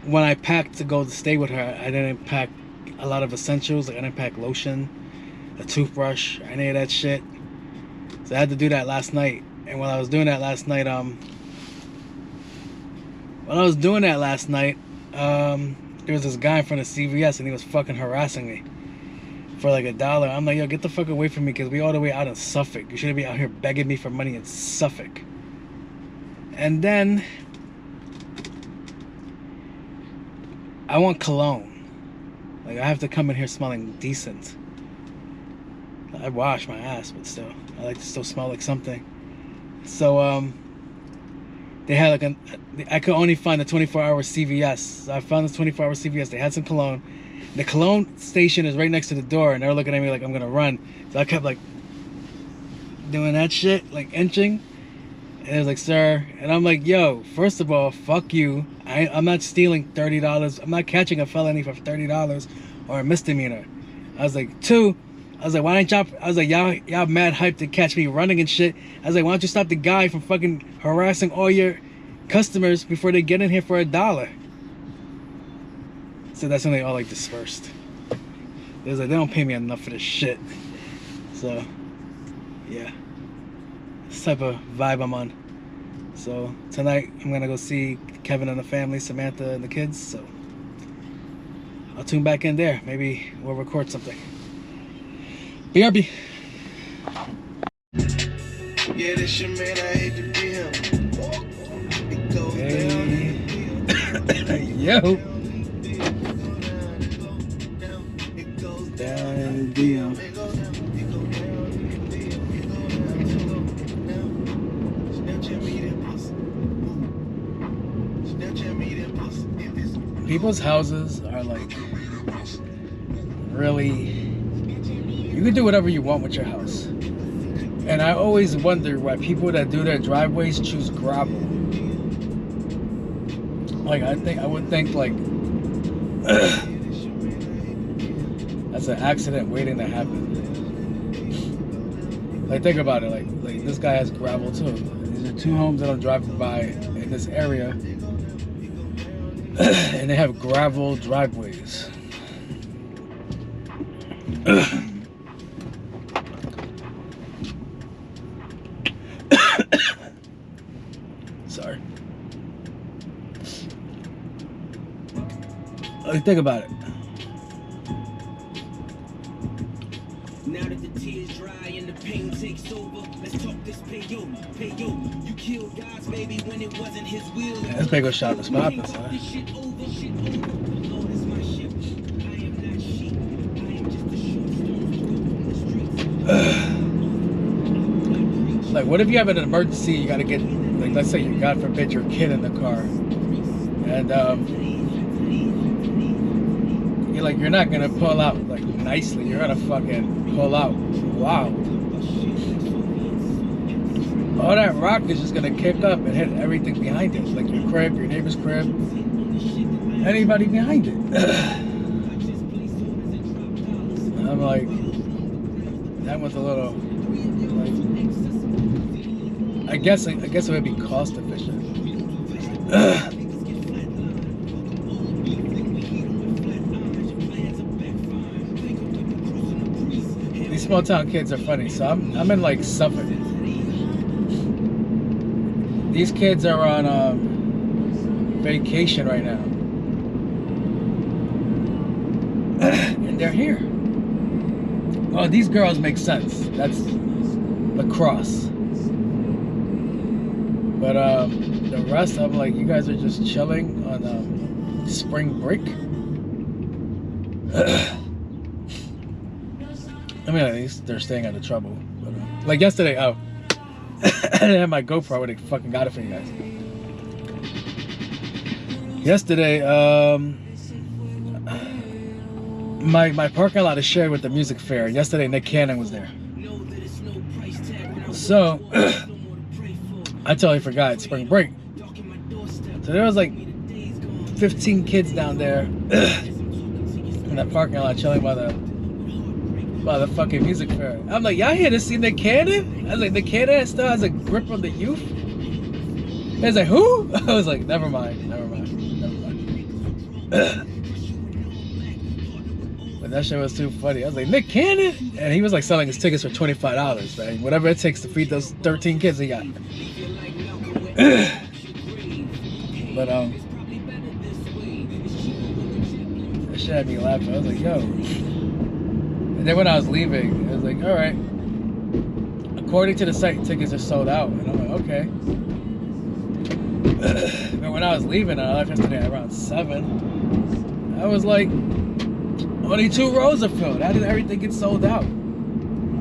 S5: When I packed to go to stay with her, I didn't pack a lot of essentials. Like, I didn't pack lotion, a toothbrush, any of that shit. So I had to do that last night. And while I was doing that last night, there was this guy in front of CVS, and he was fucking harassing me for like $1. I'm like, yo, get the fuck away from me, because we all the way out in Suffolk. You shouldn't be out here begging me for money in Suffolk. And then I want cologne. Like, I have to come in here smelling decent. I wash my ass, but still, I like to still smell like something. So they had like I could only find a 24-hour CVS. So I found this 24-hour CVS. They had some cologne. The cologne station is right next to the door, and they're looking at me like I'm gonna run. So I kept like doing that shit, like inching. And it was like, sir, and I'm like, yo, first of all, fuck you. I'm not stealing $30. I'm not catching a felony for $30 or a misdemeanor. I was like, two, I was like, why didn't y'all, I was like, y'all mad hyped to catch me running and shit. I was like, why don't you stop the guy from fucking harassing all your customers before they get in here for $1? So that's when they all like dispersed. They was like, they don't pay me enough for this shit. So, yeah. This type of vibe I'm on. So tonight I'm gonna go see Kevin and the family, Samantha and the kids. So I'll tune back in there. Maybe we'll record something. BRB.
S7: Yeah, this your man, I hate to be him. It goes
S5: Hey. Yo.
S7: down
S5: in the DM. People's houses are like really, you can do whatever you want with your house. And I always wonder why people that do their driveways choose gravel. Like, I would think like that's an accident waiting to happen. Like, think about it, like this guy has gravel too. These are two homes that I'm driving by in this area. And they have gravel driveways. Sorry. Think about it.
S8: Now that the tears dry and the pain takes over, let's talk this payo. You killed God's baby when it wasn't his will.
S5: Yeah, this Pago shop is popping, son.
S8: This shit over. The Lord is my ship. I am not sheep. I am just a short stone.
S5: Like, what if you have an emergency? You gotta get, like, let's say, God forbid, your kid in the car, and you're not gonna pull out like nicely. You're gonna fucking pull out loud. All that rock is just gonna kick up and hit everything behind it, like your crib, your neighbor's crib, anybody behind it. I'm like, that was a little, like, I guess it would be cost efficient. small town kids are funny. So I'm in like Suffolk. These kids are on vacation right now. And they're here. Oh, these girls make sense. That's lacrosse. But the rest, I'm like, you guys are just chilling on spring break. I mean, at least they're staying out of trouble. But, like yesterday, I didn't have my GoPro. I would have fucking got it for you guys. Yesterday, my parking lot is shared with the music fair. Yesterday, Nick Cannon was there. So, I totally forgot it's spring break. So there was like 15 kids down there in that parking lot chilling by the fucking music fair. I'm like, y'all here to see Nick Cannon? I was like, Nick Cannon still has a grip on the youth? He was like, who? I was like, never mind. But that shit was too funny. I was like, Nick Cannon? And he was like selling his tickets for $25, man. Whatever it takes to feed those 13 kids he got. But that shit had me laughing. I was like, yo. And then when I was leaving, I was like, all right. According to the site, tickets are sold out. And I'm like, okay. But when I was leaving, I left yesterday around 7. I was like, only 2 rows are filled. How did everything get sold out?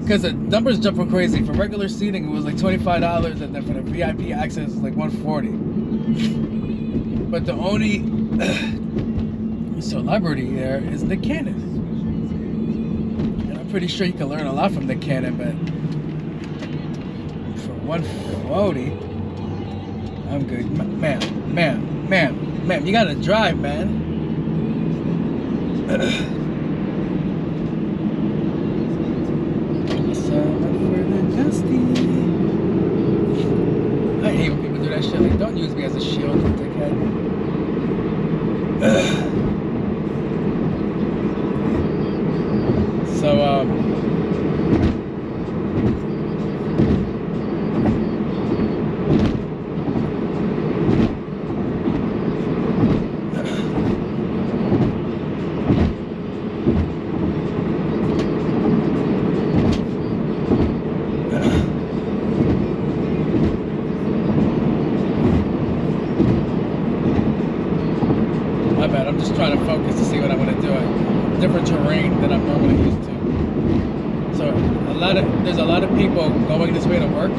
S5: Because the numbers jumping crazy. For regular seating, it was like $25, and then for the VIP access, it's like $140. But the only celebrity there is Nick Cannon. And I'm pretty sure you can learn a lot from Nick Cannon, but for $140, I'm good. Ma'am, you gotta drive, man. I hate when people do that shit. Like, don't use me as a shield, you dickhead. So, I'm just trying to focus to see what I'm going to do. Different terrain than I'm normally used to. So there's a lot of people going this way to work.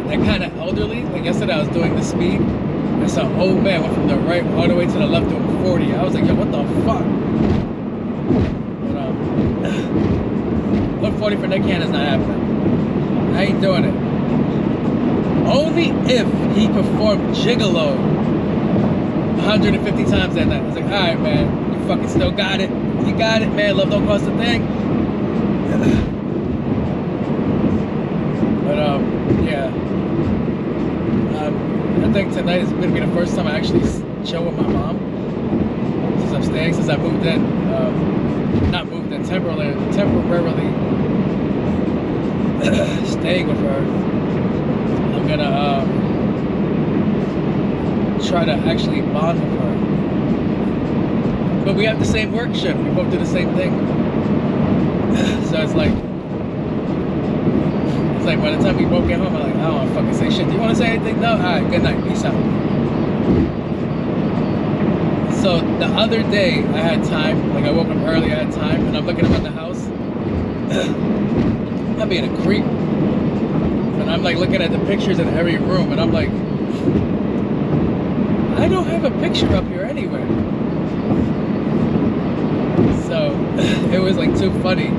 S5: They're kind of elderly. Like yesterday I was doing the speed. And some old man went from the right all the way to the left doing 40. I was like, yo, what the fuck? But 140 for Nick Cannon's not happening. I ain't doing it. Only if he performed Gigolo 150 times that night. I was like, alright, man, you fucking still got it. You got it, man. Love don't cost a thing. But, yeah. I think tonight is going to be the first time I actually chill with my mom. Since I moved in. Not moved in, temporarily staying with her. I'm going to, try to actually bond with her. But we have the same work shift. We both do the same thing. So it's like by the time we both get home, I'm like, I don't want to fucking say shit. Do you want to say anything? No? Alright, good night. Peace out. So the other day, I had time. Like I woke up early, I had time, and I'm looking around the house. I'm being a creep. And I'm like looking at the pictures in every room, and I'm like, I don't have a picture up here anywhere. So it was like too funny.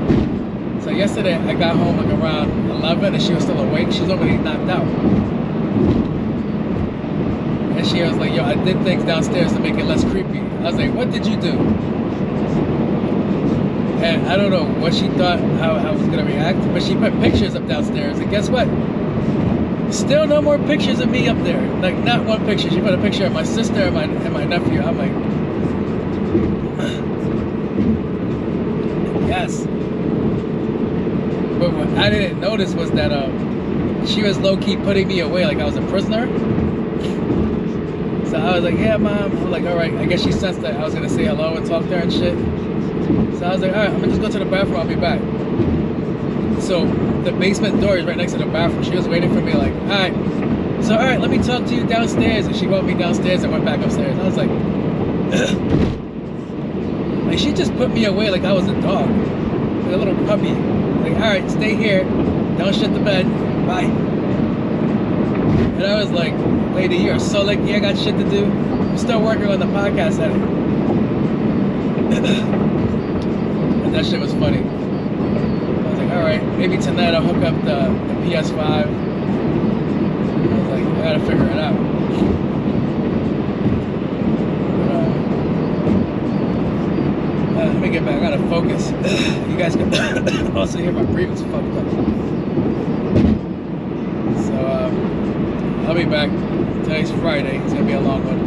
S5: So yesterday I got home like around 11 and she was still awake. She's already knocked out. And she was like, yo, I did things downstairs to make it less creepy. I was like, what did you do? And I don't know what she thought, how I was gonna react, but she put pictures up downstairs, and guess what? Still no more pictures of me up there. Like, not one picture. She put a picture of my sister and my nephew. I'm like, mess. But what I didn't notice was that she was low-key putting me away like I was a prisoner. So I was like, yeah, Mom. I'm like, all right. I guess she sensed that I was gonna say hello and talk to her and shit. So I was like, all right, I'm gonna just go to the bathroom. I'll be back. So the basement door is right next to the bathroom. She was waiting for me like, all right. So all right, let me talk to you downstairs. And she walked me downstairs and went back upstairs. I was like, like she just put me away like I was a dog, like a little puppy. Like, all right, stay here. Don't shit the bed. Bye. And I was like, lady, you're so lucky. I got shit to do. I'm still working on the podcast edit. And that shit was funny. I was like, all right, maybe tonight I'll hook up the PS5. I was like, I gotta figure it out. Let me get back. I gotta focus. You guys can also hear my breathing's fucked up. So I'll be back. Today's Friday. It's gonna be a long one.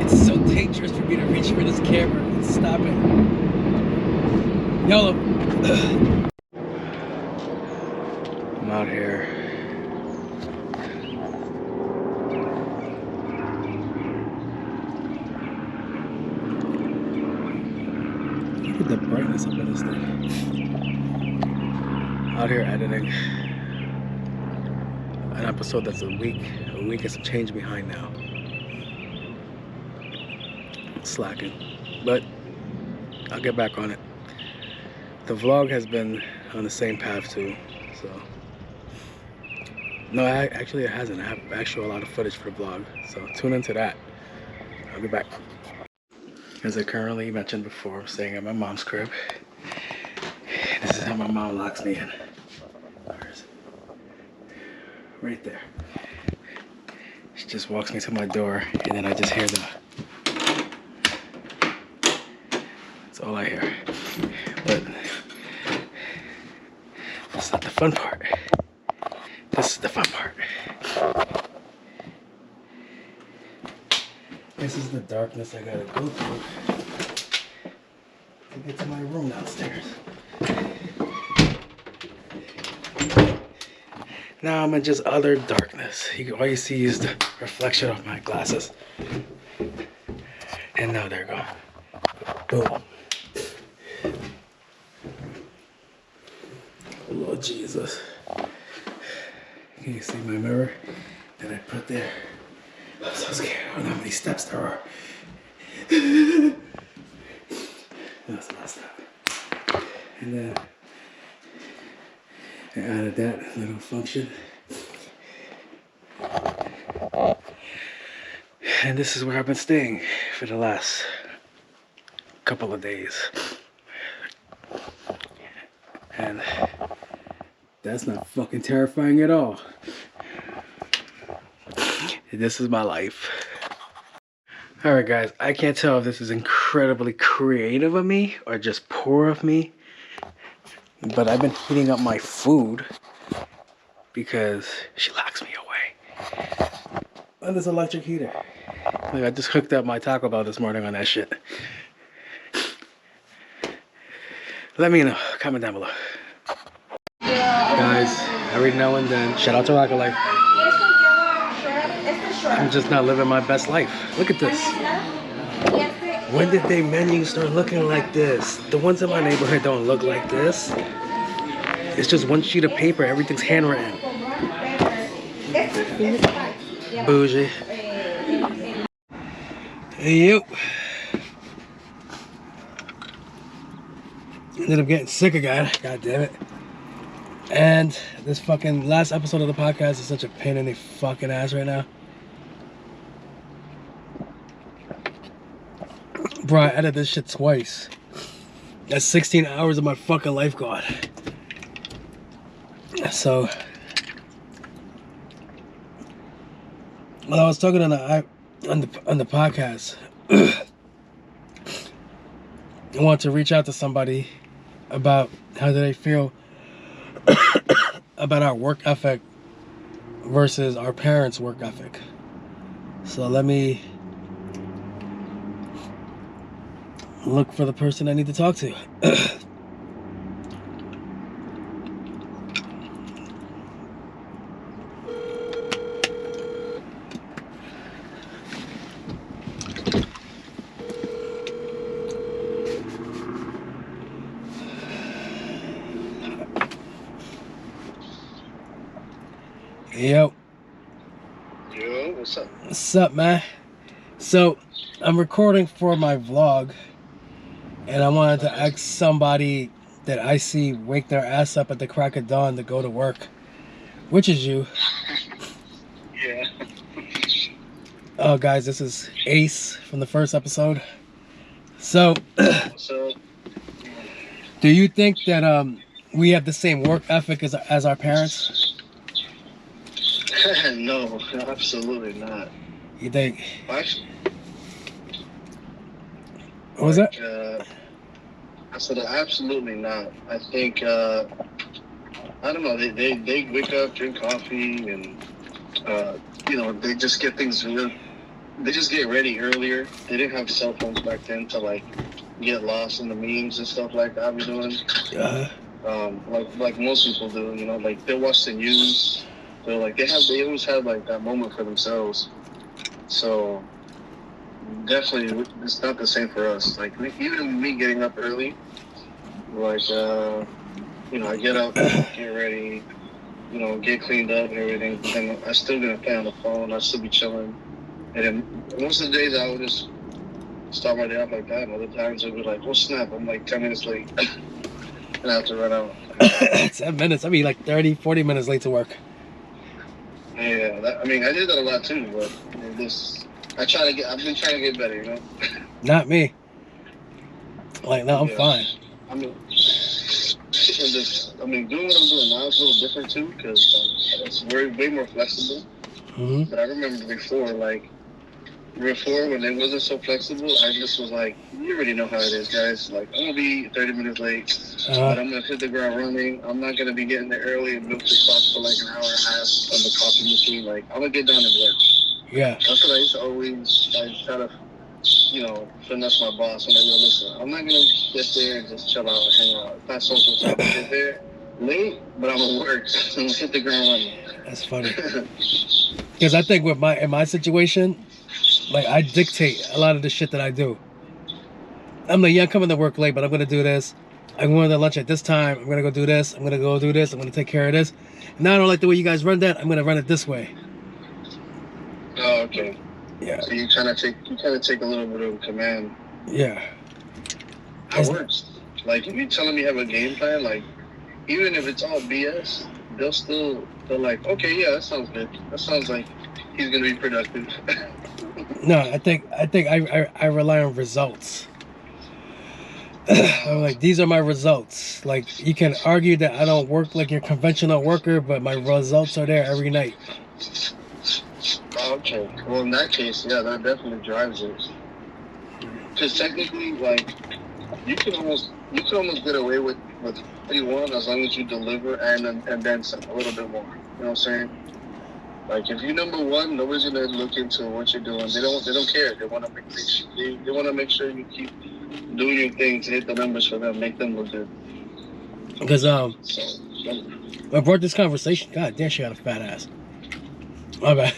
S5: So it's so dangerous for me to reach for this camera. Stop it. YOLO. I'm out here. Look at the brightness up in this thing. Out here editing an episode that's a week and some change behind now. Slacking, but I'll get back on it. The vlog has been on the same path too, so no, actually it hasn't. I have actually a lot of footage for the vlog, so tune into that. I'll be back. As I currently mentioned before, I'm staying at my mom's crib. This is how my mom locks me in. Right there. She just walks me to my door, and then I just hear the... That's all I hear. But that's not the fun part. This is the fun part. This is the darkness I gotta go through to get to my room downstairs. Now I'm in just utter darkness. All you see is the reflection of my glasses. And now they're gone. Boom. Oh, Lord Jesus. Can you see my mirror that I put there? I'm so scared. I don't know how many steps there are. That's the last step. And then I added that little function. And this is where I've been staying for the last couple of days. And that's not fucking terrifying at all. This is my life. Alright guys, I can't tell if this is incredibly creative of me or just poor of me. But I've been heating up my food because she locks me away. On this electric heater. Like I just hooked up my Taco Bell this morning on that shit. Let me know. Comment down below. Guys, every now and then, shout out to Rocket Life. I'm just not living my best life. Look at this. When did their menus start looking like this? The ones in my neighborhood don't look like this. It's just one sheet of paper. Everything's handwritten. Bougie. Hey, you. Ended up getting sick again. God damn it. And this fucking last episode of the podcast is such a pain in the fucking ass right now. Bro, I edited this shit twice. That's 16 hours of my fucking life gone. So, when I was talking on the podcast, I want to reach out to somebody about how do they feel about our work ethic versus our parents' work ethic. So let me look for the person I need to talk to. Yo.
S9: Yo, what's up?
S5: What's up, man? So, I'm recording for my vlog, and I wanted to ask somebody that I see wake their ass up at the crack of dawn to go to work, which is you.
S9: Yeah.
S5: Oh, guys, this is Ace from the first episode. So,
S9: What's up?
S5: do you think that we have the same work ethic as our parents?
S9: No, absolutely not.
S5: You think?
S9: Actually,
S5: What was that?
S9: I said absolutely not. I think I don't know. They wake up, drink coffee, and you know, they just get things real. They just get ready earlier. They didn't have cell phones back then to like get lost in the memes and stuff like I've been doing. Like most people do. You know, like they watch the news. So like they always have like that moment for themselves. So definitely it's not the same for us. Like even me getting up early, like you know, I get up, get ready, you know, get cleaned up and everything. But then I still gonna play on the phone. I still be chilling. And then most of the days I would just start my day off like that. And other times it would be like, oh snap, I'm like 10 minutes late, and I have to run out.
S5: 10 minutes. I mean, like 30, 40 minutes late to work.
S9: Yeah, I mean, I did that a lot too, but I've been trying to get better, you know?
S5: Not me. Like, no, I'm fine.
S9: I mean, doing what I'm doing now is a little different too, because it's way more flexible.
S5: Mm-hmm.
S9: But I remember before when it wasn't so flexible, I just was like, you already know how it is, guys. Like, I'm going to be 30 minutes late, but I'm going to hit the ground running. I'm not going to be getting there early and milk the clock for like an hour and a half on the coffee machine. Like, I'm going to get down and work.
S5: Yeah.
S9: That's what I used to always try to, you know, finesse my boss. And I go, listen, I'm not going to get there and just chill out and hang out. It's not social time. I get there late, but I'm going to work. I'm going to hit the ground running.
S5: That's funny. Because I think in my situation, like, I dictate a lot of the shit that I do. I'm like, yeah, I'm coming to work late, but I'm going to do this. I'm going to lunch at this time. I'm going to go do this. I'm going to go do this. I'm going to take care of this. Now I don't like the way you guys run that. I'm going to run it this way.
S9: Oh, okay.
S5: Yeah.
S9: So you kind of take a little bit of command.
S5: Yeah.
S9: That works. Like, if you telling me you have a game plan, like, even if it's all BS, they're like, okay, yeah, that sounds good. That sounds like he's going to be productive.
S5: No, I think I rely on results. I'm like, these are my results. Like, you can argue that I don't work like your conventional worker, but my results are there every night.
S9: Okay. Well, in that case, yeah, that definitely drives it. Because technically, like, you can almost get away with what you want as long as you deliver and then some, a little bit more. You know what I'm saying? Like, if you're number one, nobody's gonna look into what you're doing. They don't care. They want to make sure you keep doing your thing to hit the numbers for them, make them look good.
S5: Because I brought this conversation. God damn, she got a fat ass. My bad.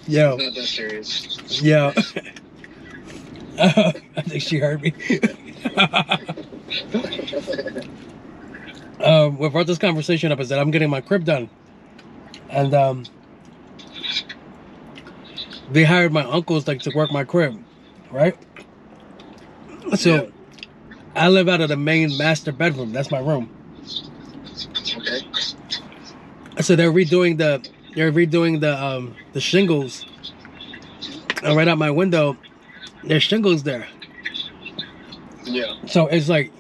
S5: Yo.
S9: It's not that serious.
S5: Yo. I think she heard me. What brought this conversation up is that I'm getting my crib done, and they hired my uncles like to work my crib, right? So yeah. I live out of the main master bedroom. That's my room.
S9: Okay.
S5: So they're redoing the shingles, and right out my window, there's shingles there.
S9: Yeah.
S5: So it's like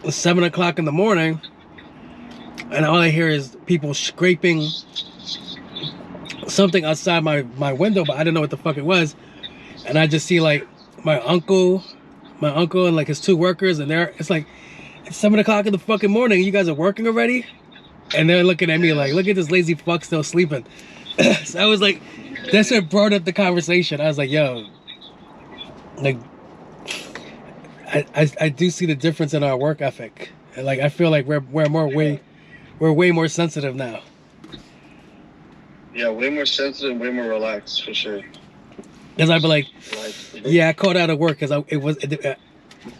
S5: 7 o'clock in the morning, and all I hear is people scraping something outside my window, but I didn't know what the fuck it was. And I just see like my uncle and like his two workers, and it's 7 o'clock in the fucking morning. You guys are working already? And they're looking at me like, look at this lazy fuck still sleeping. So I was like, That's what brought up the conversation. I was like, yo, like, I do see the difference in our work ethic. Like, I feel like we're way more sensitive now.
S9: Yeah, way more sensitive, way more relaxed for sure.
S5: Because I'd be like, yeah, I called out of work because I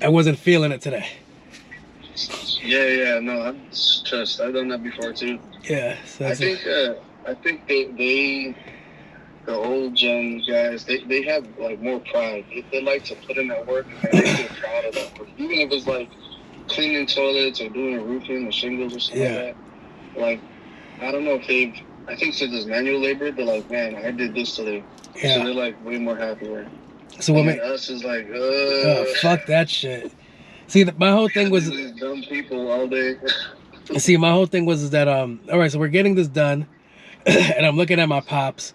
S5: wasn't feeling it today.
S9: Yeah, no, I've done that before too.
S5: Yeah, so
S9: I think they the old gen guys, they have like more pride. They like to put in that work and they feel proud of that work. Even if it's like cleaning toilets or doing roofing or shingles or something like that. Like, I don't know if I think since it's manual labor, they're like, man, I did this today. Yeah. So they're like way more happier.
S5: So what
S9: us is like,
S5: fuck that shit. See, my whole thing was
S9: dumb people all day.
S5: See, my whole thing was that all right, so we're getting this done, and I'm looking at my pops,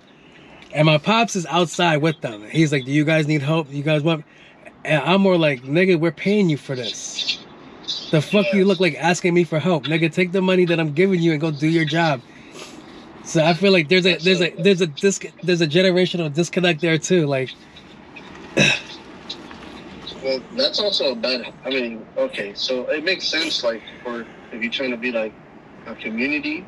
S5: and my pops is outside with them. He's like, "Do you guys need help? You guys want?" And I'm more like, "Nigga, we're paying you for this. The fuck you look like asking me for help, nigga? Take the money that I'm giving you and go do your job." So I feel like there's a generational disconnect there too, like.
S9: Well, that's also a bad. I mean, okay, so it makes sense, like, for if you're trying to be like a community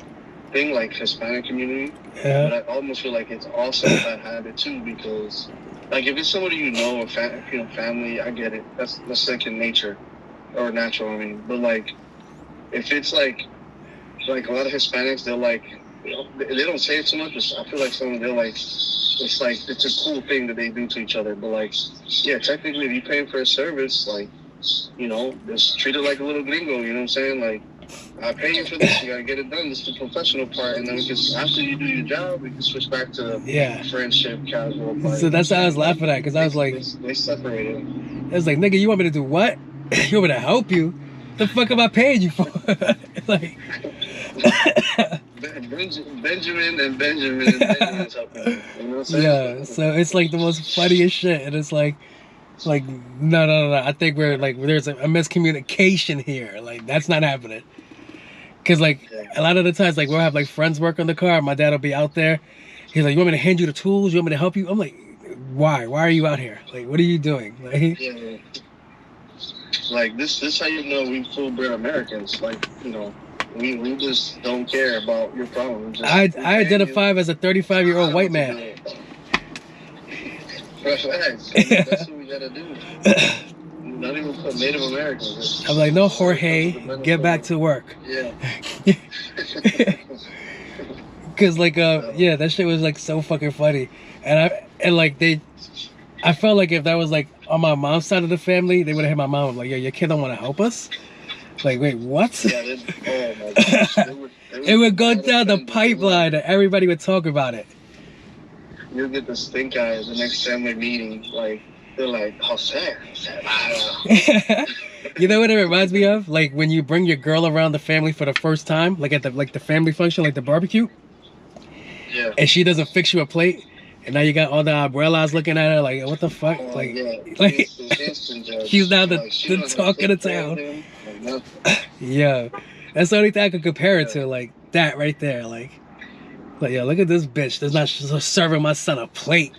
S9: thing, like Hispanic community. Yeah. But I almost feel like it's also a bad habit too, because, like, if it's somebody you know, or family, I get it. That's second nature, or natural. I mean, but like, if it's like a lot of Hispanics, they're like, they don't say it too much, but I feel like some of them, they're like. It's like, it's a cool thing that they do to each other. But, like, yeah, technically, if you're paying for a service, like, you know, just treat it like a little gringo, you know what I'm saying? Like, I pay you for this, you gotta get it done. This is the professional part. And then after you do your job, we can switch back to friendship, casual part.
S5: So that's how I was laughing at, because I was like...
S9: They separated.
S5: I was like, nigga, you want me to do what? You want me to help you? The fuck am I paying you for? Like...
S9: Benjamin and Benjamin's helping. You know what I'm saying?
S5: Yeah, so it's like the most funniest shit, and it's like no. I think we're like there's a miscommunication here. Like that's not happening. Cause like a lot of the times, like we'll have like friends work on the car. My dad will be out there. He's like, "You want me to hand you the tools? You want me to help you?" I'm like, "Why? Why are you out here? Like, what are you doing?" Like,
S9: yeah. Like this is how you know we full-bred Americans. Like, you know. We just don't care about your problems.
S5: I identify as a 35-year-old white man.
S9: That's what we gotta do. Not even put Native Americans.
S5: I'm like, no, Jorge, get back to work.
S9: Yeah.
S5: Cause like that shit was like so fucking funny, and I felt like if that was like on my mom's side of the family, they would have hit my mom like, yo, your kid don't want to help us. Like, wait, what?
S9: Yeah, oh my gosh.
S5: It would go down the pipeline and everybody would talk about it.
S9: You'll get the stink eye at the next family meeting. Like, they're like, Jose.
S5: You know what it reminds me of? Like when you bring your girl around the family for the first time, like at the family function, like the barbecue.
S9: Yeah.
S5: And she doesn't fix you a plate. And now you got all the abuelas looking at her like, what the fuck? Like she's now the talk of the town. Yeah, that's the only thing I could compare it to, like that right there. Like yo, look at this bitch that's not serving my son a plate.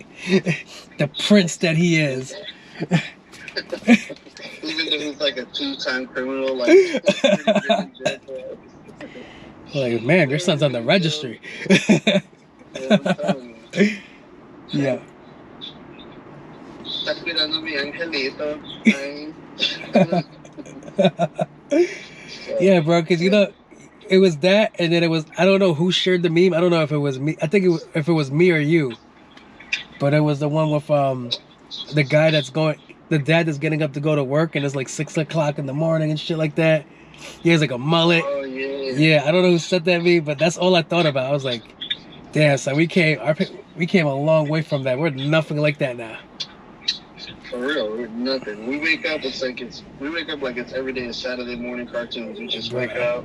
S5: The prince that he is.
S9: Even though he's like a 2-time criminal,
S5: like man, your son's on the registry. Yeah. Yeah, bro, because you know, it was that, and then it was, I don't know who shared the meme. I don't know if it was me. I think if it was me or you. But it was the one with the guy the dad that's getting up to go to work, and it's like 6 o'clock in the morning and shit like that. He has like a mullet.
S9: Oh, yeah.
S5: Yeah, I don't know who said that meme, but that's all I thought about. I was like, damn, so we came a long way from that. We're nothing like that now.
S9: For real, we're nothing. We wake up like it's every day a Saturday morning cartoons. We just wake up,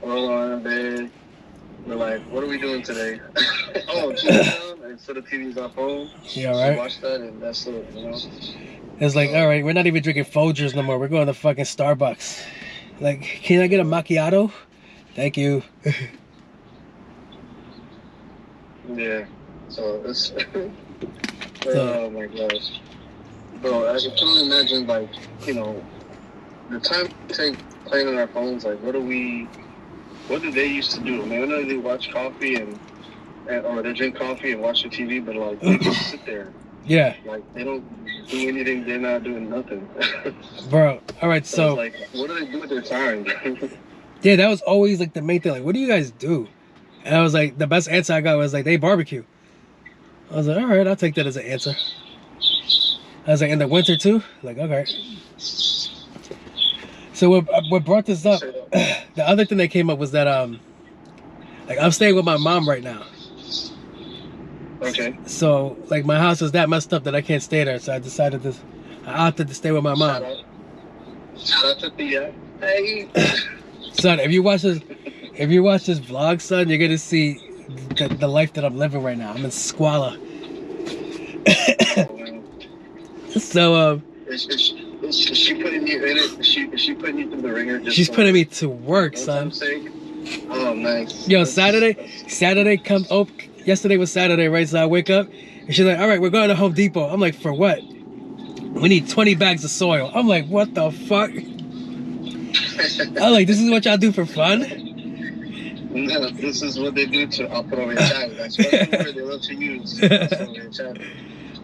S9: roll on our bed. We're like, what are we doing today? Oh, TV's on, instead of TV's our phone.
S5: Yeah, right.
S9: So watch that, and that's it. You know.
S5: It's like, all right, we're not even drinking Folgers no more. We're going to fucking Starbucks. Like, can I get a macchiato? Thank you.
S9: Yeah. So it's oh my gosh, bro. I can totally imagine, like, you know, the time we take playing on our phones. Like, what do they used to do? I mean, I know they watch coffee and or they drink coffee and watch the TV, but like they just sit there.
S5: Yeah.
S9: Like they don't do anything. They're not doing nothing.
S5: Bro, all right, so
S9: like, what do they do with their time?
S5: yeah, that was always like the main thing. Like, what do you guys do? And I was like, the best answer I got was like, they barbecue. I was like, all right, I'll take that as an answer. I was like, in the winter too? Like, okay. So what brought this up, the other thing that came up was that, like, I'm staying with my mom right now.
S9: Okay.
S5: So, like, my house is that messed up that I can't stay there. So I opted to stay with my mom.
S9: Shout out to Thea. Hey.
S5: Son, if you watch this vlog, son, you're gonna see the life that I'm living right now. I'm in squalor. So
S9: is she putting you in it? Is she putting you through the ringer?
S5: She's putting me to work, son.
S9: Oh, nice.
S5: Yo, Saturday comes. Oh, yesterday was Saturday, right? So I wake up and she's like, "All right, we're going to Home Depot." I'm like, "For what?" "We need 20 bags of soil." I'm like, "What the fuck?" I'm like, "This is what y'all do for fun?"
S9: No, this is what they do to aprovechar. That's what word they love to use. Aprovechar.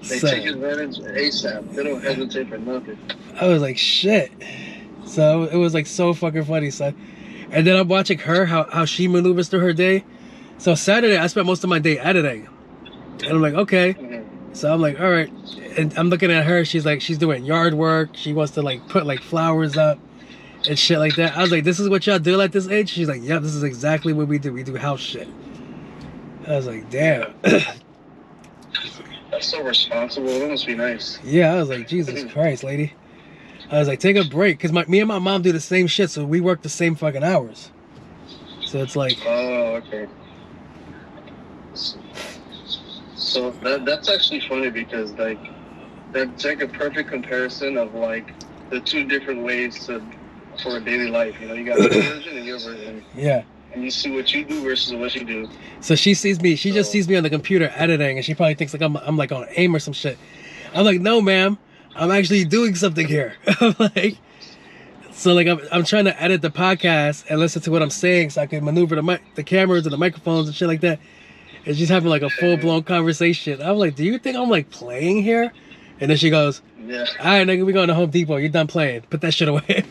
S9: They take advantage ASAP. They don't hesitate for nothing.
S5: I was like, shit. So it was like so fucking funny, son. And then I'm watching her, how she maneuvers through her day. So Saturday, I spent most of my day editing. And I'm like, okay.
S9: Mm-hmm.
S5: So I'm like, all right. And I'm looking at her. She's like, she's doing yard work. She wants to like put like flowers up and shit like that. I was like, this is what y'all do at this age? She's like, yeah, this is exactly what we do. We do house shit. I was like, damn.
S9: That's so responsible. That must be nice.
S5: Yeah, I was like, Jesus Christ, lady. I was like, take a break. Because me and my mom do the same shit, so we work the same fucking hours. So it's like...
S9: Oh, okay. So that's actually funny because, like, that's like a perfect comparison of, like, the two different ways for a daily life. You know, you got your version and your version.
S5: Yeah.
S9: And you see what you do versus what you do.
S5: So she sees me. She just sees me on the computer editing, and she probably thinks like I'm like on AIM or some shit. I'm like, no, ma'am, I'm actually doing something here. I'm like, so like I'm trying to edit the podcast and listen to what I'm saying, so I can maneuver the cameras and the microphones and shit like that. And she's having like a full blown conversation. I'm like, do you think I'm like playing here? And then she goes,
S9: yeah.
S5: All right, nigga, we going to Home Depot. You're done playing. Put that shit away.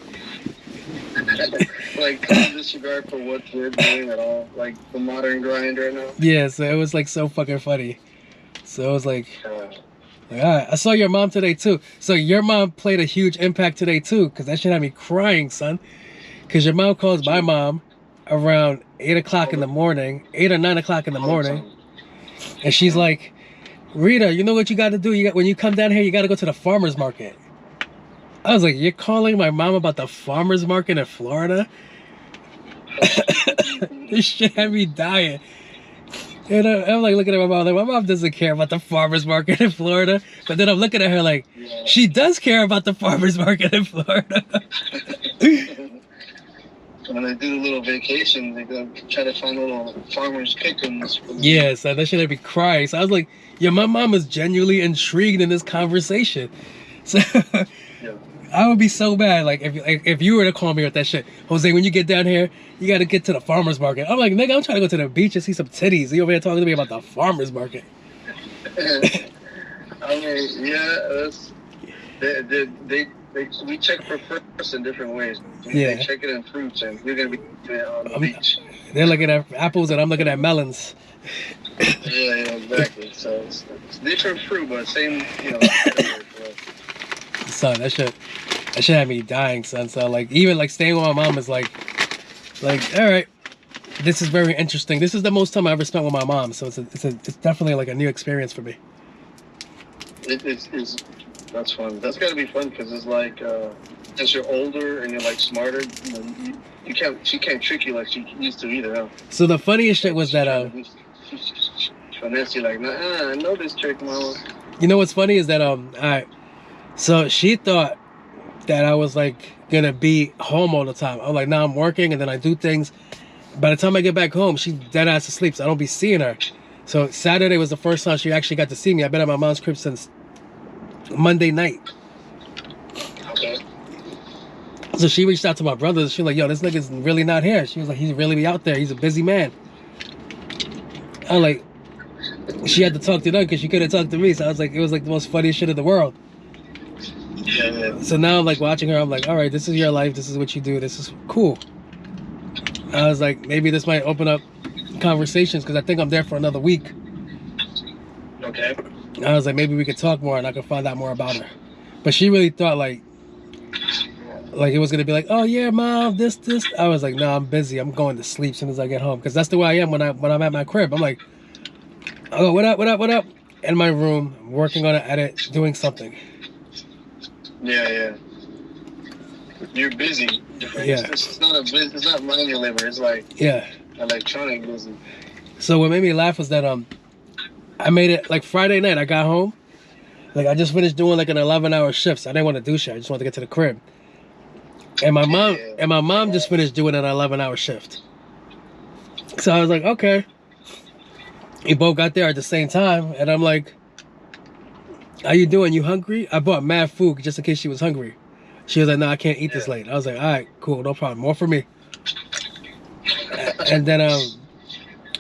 S9: Like, disregard for what we're doing at all, like the modern grind right now.
S5: Yeah, so it was like so fucking funny. So it was like, all right. I saw your mom today too. So your mom played a huge impact today too, because that shit had me crying, son. Because your mom calls my mom around 8 o'clock in the morning, 8 or 9 o'clock in the morning, and she's like, Rita, you know what you got to do? When you come down here, you got to go to the farmer's market. I was like, you're calling my mom about the farmer's market in Florida? This shit had me dying. And I'm like looking at my mom, like, my mom doesn't care about the farmer's market in Florida. But then I'm looking at her like, she does care about the farmer's market in Florida.
S9: When they do a little vacation, they go try to find little farmer's pickings.
S5: Yeah, so that shit had me crying. So I was like, yeah, my mom is genuinely intrigued in this conversation. So
S9: yeah.
S5: I would be so mad, like, if you were to call me with that shit. Jose, when you get down here, you got to get to the farmer's market. I'm like, nigga, I'm trying to go to the beach and see some titties. You over here talking to me about the farmer's market.
S9: I mean, yeah, we check for fruits in different ways.
S5: Yeah.
S9: They check it in fruits, and you're going to be on the beach.
S5: They're looking at apples, and I'm looking at melons.
S9: Yeah, exactly. So it's different fruit, but same, you know.
S5: Son, that shit had me dying, son. So like, even like staying with my mom is like, all right, this is very interesting. This is the most time I ever spent with my mom, so it's definitely like a new experience for me.
S9: That's fun. That's gotta be fun because it's like, as you're older and you're like smarter, you can't. She can't trick you like she used to either. Huh?
S5: So the funniest shit was that
S9: she finesse you like, nah, I know this trick, mama.
S5: You know what's funny is that alright. So she thought that I was like gonna be home all the time. I'm like, nah, I'm working and then I do things. By the time I get back home, she's dead ass asleep, so I don't be seeing her. So Saturday was the first time she actually got to see me. I've been at my mom's crib since Monday night.
S9: Okay.
S5: So she reached out to my brothers. She was like, yo, this nigga's really not here. She was like, he's really out there. He's a busy man. I'm like, she had to talk to them because she couldn't talk to me. So I was like, it was like the most funniest shit in the world.
S9: Yeah.
S5: So now I'm like watching her. I'm like, all right, this is your life. This is what you do. This is cool. I was like, maybe this might open up conversations because I think I'm there for another week.
S9: Okay.
S5: I was like, maybe we could talk more and I could find out more about her. But she really thought like it was gonna be like, oh yeah, mom, this. I was like, no, I'm busy. I'm going to sleep as soon as I get home because that's the way I am when I'm at my crib. I'm like, oh, what up? In my room, working on an edit, doing something.
S9: Yeah. You're busy.
S5: Yeah.
S9: It's not a business. It's not manual labor. It's like electronic busy.
S5: So what made me laugh was that I made it like Friday night. I got home, like I just finished doing like an 11-hour shift. So I didn't want to do shit. I just wanted to get to the crib. And my mom just finished doing an 11-hour shift. So I was like, okay. We both got there at the same time, and I'm like, how you doing? You hungry? I bought mad food just in case she was hungry. She was like, no, I can't eat this late. I was like, all right, cool, no problem. More for me. And then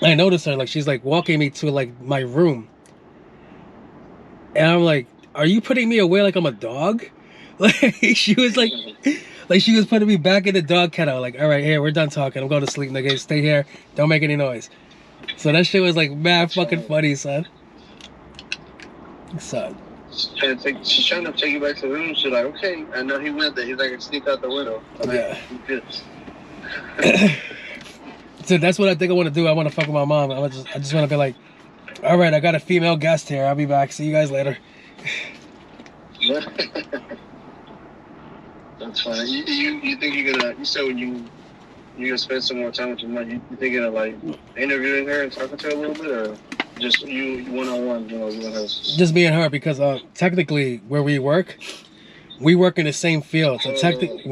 S5: I noticed her, like, she's like walking me to like my room. And I'm like, are you putting me away like I'm a dog? Like, she was like she was putting me back in the dog kennel. Like, all right, here, we're done talking. I'm going to sleep, nigga. Stay here. Don't make any noise. So that shit was like mad fucking funny, son.
S9: She's trying to take you back to the room. She's like, okay, I know he went there. He's like, sneak out the window.
S5: So that's what I think I want to do. I want to fuck with my mom. I just want to be like, all right, I got a female guest here. I'll be back. See you guys later.
S9: That's fine. You think you're gonna? You said when you're gonna spend some more time with your mom. You thinking of like interviewing her and talking to her a little bit, or just you one-on-one? You and her.
S5: Just me and her, because technically where we work in the same field. So technically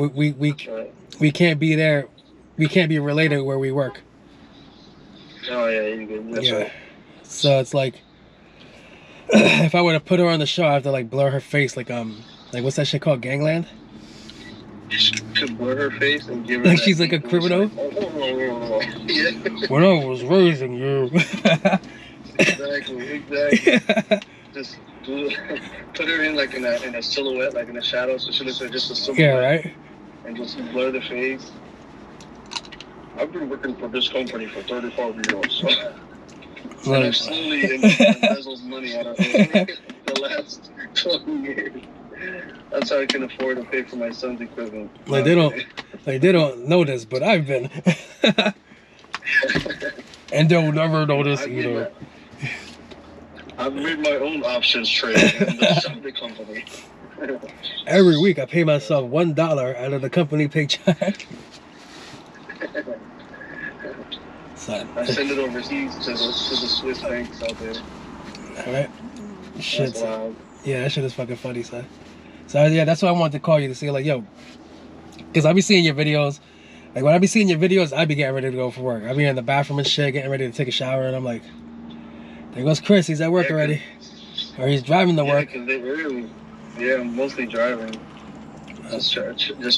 S5: we can't be there. We can't be related where we work.
S9: Oh yeah, you good. That's right.
S5: So it's like, if I were to put her on the show, I have to like blur her face, like what's that shit called, Gangland?
S9: To blur her face and give her
S5: like she's like a criminal.
S9: Yeah.
S5: When I was raising you.
S9: Exactly. Just put her in like in a silhouette, like in a shadow, so she looks like just a silhouette.
S5: Yeah, right.
S9: And just blur the face. I've been working for this company for 35 years, so and I've slowly embezzled money out of it the last 20 years. That's how I can afford to pay for my son's equipment.
S5: Like they don't know this, but I've been. And they'll never notice either.
S9: I've made my own options trade in the company.
S5: Every week I pay myself $1 out of the company paycheck. Son.
S9: I send it overseas to the Swiss banks out there.
S5: Alright. Shit. Yeah, that shit is fucking funny, son. So yeah, that's why I wanted to call you to say like, yo, because I be seeing your videos. Like when I be seeing your videos, I be getting ready to go for work. I be in the bathroom and shit, getting ready to take a shower, and I'm like, there goes Chris. He's at work already, or he's driving to work.
S9: Cause they really, I'm mostly driving. Just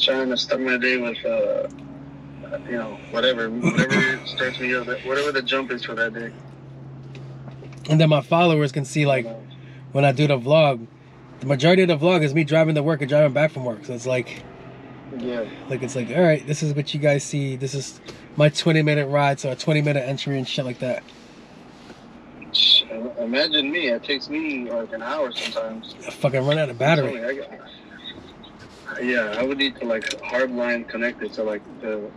S9: trying to start my day with, whatever starts me up, whatever the jump is for that day.
S5: And then my followers can see like when I do the vlog, the majority of the vlog is me driving to work and driving back from work. So it's like, it's like, all right, this is what you guys see. This is my 20-minute ride, so a 20-minute entry and shit like that.
S9: Imagine me. It takes me like an hour sometimes.
S5: I fucking run out of battery.
S9: I would need to like hardline connect it to like the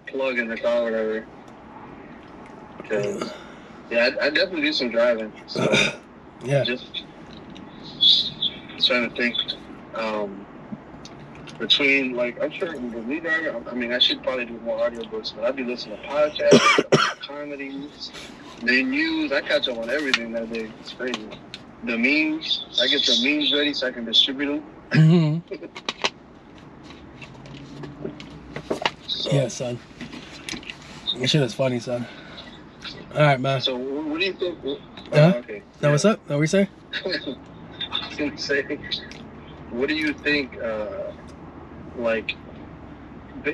S9: plug in the car or whatever. Cause, I definitely do some driving. So just trying to think. Between like, I'm sure with me driving, I mean, I should probably do more audiobooks, but I'd be listening to podcasts, comedies, the news. I catch up on everything that day. It's crazy. The memes, I get the memes ready so I can distribute them.
S5: Yeah, son. This shit is funny, son. All right, man.
S9: So what do you think? Okay.
S5: Now what's up? What we say?
S9: I was gonna say, what do you think? Like,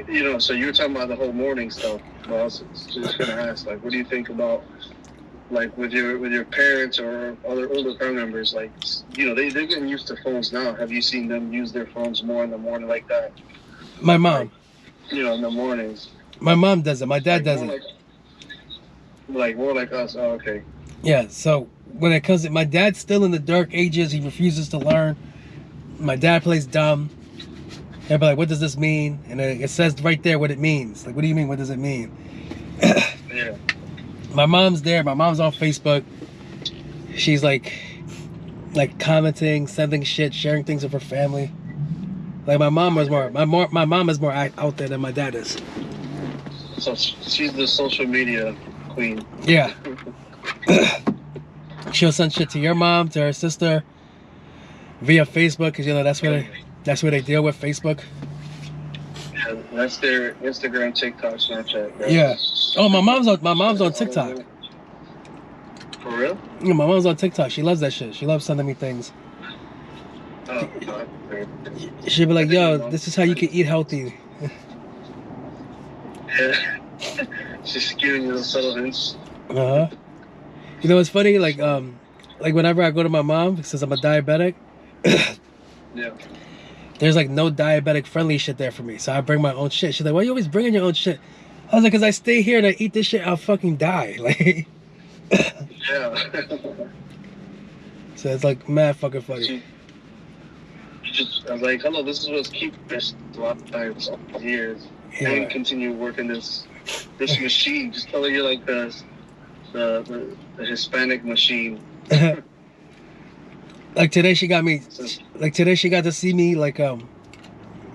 S9: you know, so you were talking about the whole morning stuff. Well, I was just gonna ask, like, what do you think about, like, with your parents or other older family members? Like, you know, they're getting used to phones now. Have you seen them use their phones more in the morning like that?
S5: My mom.
S9: Like, you know, in the mornings.
S5: My mom does it. My dad
S9: Like,
S5: doesn't.
S9: More like us. Oh, okay.
S5: Yeah. So when it comes to my dad's still in the dark ages, he refuses to learn. My dad plays dumb. He'll be like, "What does this mean?" And it says right there what it means. Like, what do you mean? What does it mean?
S9: Yeah.
S5: My mom's there. My mom's on Facebook. She's like commenting, sending shit, sharing things with her family. Like my mom is more out there than my dad is.
S9: So she's the social media queen.
S5: Yeah. She'll send shit to your mom, to her sister, via Facebook, because you know that's where they deal with Facebook.
S9: Yeah, that's their Instagram, TikTok, Snapchat. Right?
S5: Yeah. Oh, my mom's on TikTok.
S9: For real?
S5: Yeah, my mom's on TikTok. She loves that shit. She loves sending me things.
S9: Oh,
S5: She'll be like, "Yo, this is how you can eat healthy."
S9: Yeah. She's skewing you subtle hints.
S5: You know what's funny? Like whenever I go to my mom, since I'm a diabetic,
S9: yeah,
S5: there's like no diabetic friendly shit there for me. So I bring my own shit. She's like, "Why you always bringing your own shit?" I was like, "Cause I stay here and I eat this shit, I'll fucking die." Like,
S9: yeah.
S5: So it's like mad fucking funny.
S9: I was like, "Hello, this is what's keeping us a lot of times all years."
S5: Yeah.
S9: And continue working this machine. Just tell her you're like the Hispanic machine.
S5: Like today she got to see me like I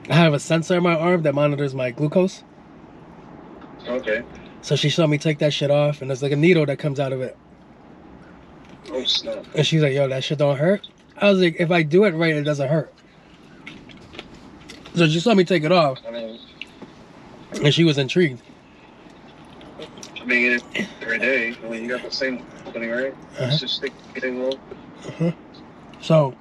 S5: have a sensor in my arm that monitors my glucose.
S9: Okay.
S5: So she saw me take that shit off, and there's like a needle that comes out of it.
S9: Oh snap.
S5: And she's like, "Yo, that shit don't hurt?" I was like, "If I do it right, it doesn't hurt." So she saw me take it off, and she was intrigued.
S9: I mean, every day. I mean, you got the same thing, right? It's just sticking low.
S5: So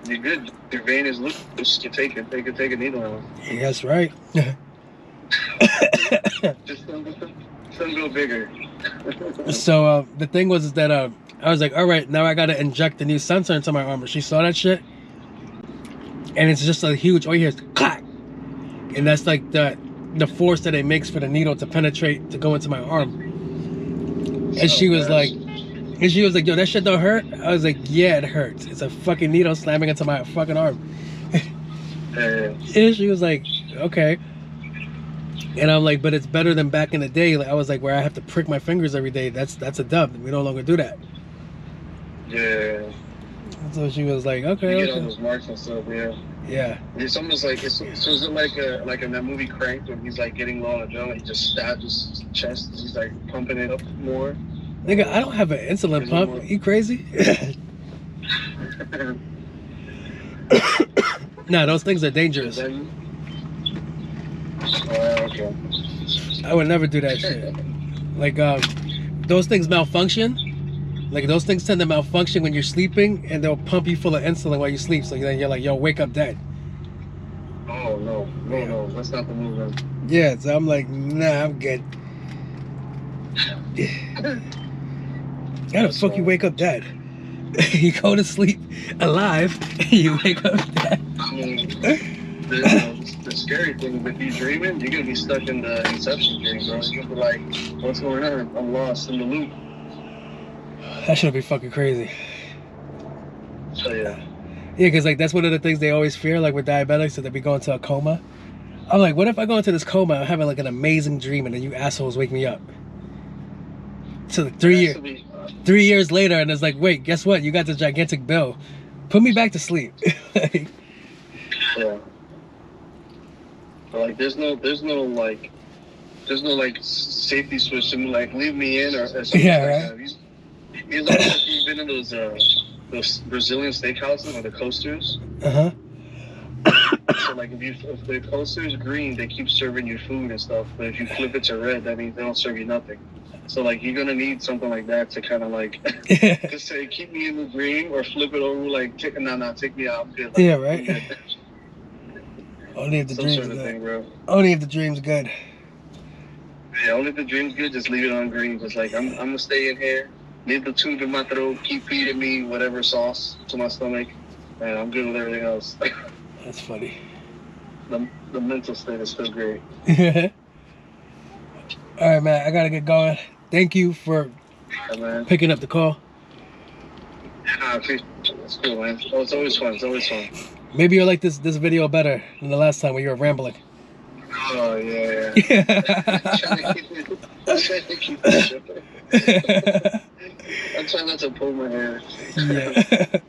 S9: you're good. Your vein is loose. You take it. They could take a needle out.
S5: Yeah, that's right.
S9: Just some go bigger.
S5: So the thing was that I was like, all right, now I gotta inject a new sensor into my arm. She saw that shit, and it's just a huge. All you hear is clack, and that's like the force that it makes for the needle to penetrate to go into my arm. And she was like, "Yo, that shit don't hurt?" I was like, "Yeah, it hurts. It's a fucking needle slamming into my fucking arm." And she was like, "Okay." And I'm like, "But it's better than back in the day." Like I was like, where I have to prick my fingers every day. That's a dub. We no longer do that.
S9: Yeah.
S5: So she was like, "Okay."
S9: You get all those marks and stuff. Yeah.
S5: Yeah.
S9: It's almost like so is it like in that movie Crank when he's like getting low on adrenaline, he just stabs his chest, he's like pumping it up more.
S5: Nigga, I don't have an insulin pump. You crazy? Nah, those things are dangerous.
S9: Okay.
S5: I would never do that shit. Like, those things malfunction. Like, those things tend to malfunction when you're sleeping, and they'll pump you full of insulin while you sleep. So then you're like, "Yo, wake up dead."
S9: Oh, no. That's not the move, man.
S5: Yeah, so I'm like, nah, I'm good. How the fuck you wake up dead? You go to sleep alive, and you wake up dead.
S9: I mean, the scary thing is if you're dreaming, you're going to be stuck in the inception dream, bro. You're going to be like, what's going on? I'm lost in the loop.
S5: That should be fucking crazy.
S9: So, yeah.
S5: Yeah, because like that's one of the things they always fear, like with diabetics, that they be going to a coma. I'm like, what if I go into this coma, I'm having like an amazing dream, and then you assholes wake me up? So like 3 years later, and it's like, wait, guess what? You got this gigantic bill. Put me back to sleep. Like,
S9: yeah. But like, there's no safety switch to like leave me in or something.
S5: Yeah,
S9: like
S5: right.
S9: That. You look like you've been in those Brazilian steakhouses or the coasters. So like if the coaster is green, they keep serving you food and stuff. But if you flip it to red, that means they don't serve you nothing. So like you're gonna need something like that to kind of like just say keep me in the green or flip it over like take me out. I'm good. Like,
S5: Yeah, right.
S9: I'm good.
S5: Only if the
S9: Some
S5: dream's
S9: sort of
S5: good.
S9: thing, bro.
S5: Only if the dream's good.
S9: Yeah, only if the dream's good, just leave it on green. Just like I'm gonna stay in here, leave the tube in my throat, keep feeding me whatever sauce to my stomach, and I'm good with everything else.
S5: That's funny.
S9: The mental state is still great.
S5: All right, man. I gotta get going. Thank you for picking up the call.
S9: I appreciate it. It's cool, man. Oh, it's always fun. It's always fun.
S5: Maybe you'll like this video better than the last time when you were rambling.
S9: Oh yeah. I'm trying to keep it simple. I'm trying not to pull my hair.
S5: Yeah.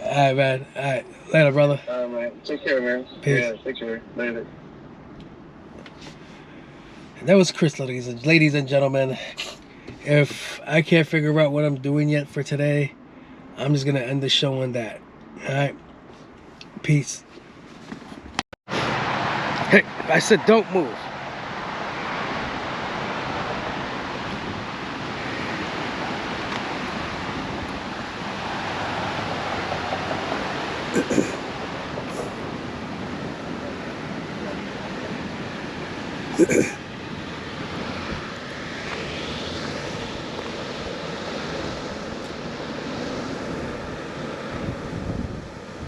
S5: All right, man. All right. Later, brother.
S9: All right, man. Take care, man.
S5: Peace.
S9: Yeah, take care. Later.
S5: That was Chris, ladies and gentlemen. If I can't figure out what I'm doing yet for today, I'm just gonna end the show on that. All right. Peace. Hey, I said don't move.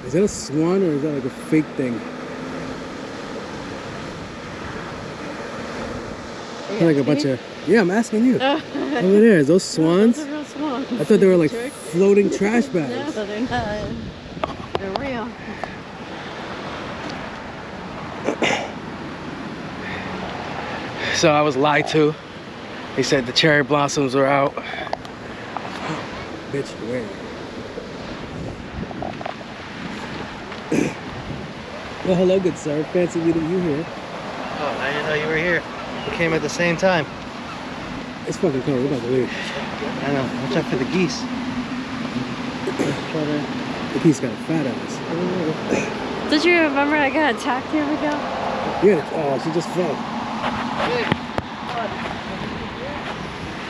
S1: Is that a swan or is that like a fake thing? Like a bunch of... Yeah, I'm asking you. Over there, is those swans?
S2: Those are real swans.
S1: I thought they were like floating trash bags.
S2: No, they're not. They're real.
S5: So I was lied to. He said the cherry blossoms were out.
S1: Bitch, where? Well, hello, good sir. Fancy meeting you here.
S10: Oh, I didn't know you were here. We came at the same time.
S1: It's fucking cold. We're about to leave.
S10: I know. Watch out for the geese.
S1: The geese got a fat ass.
S2: Did you remember I got attacked here we go?
S1: Yeah. Oh, she just fell.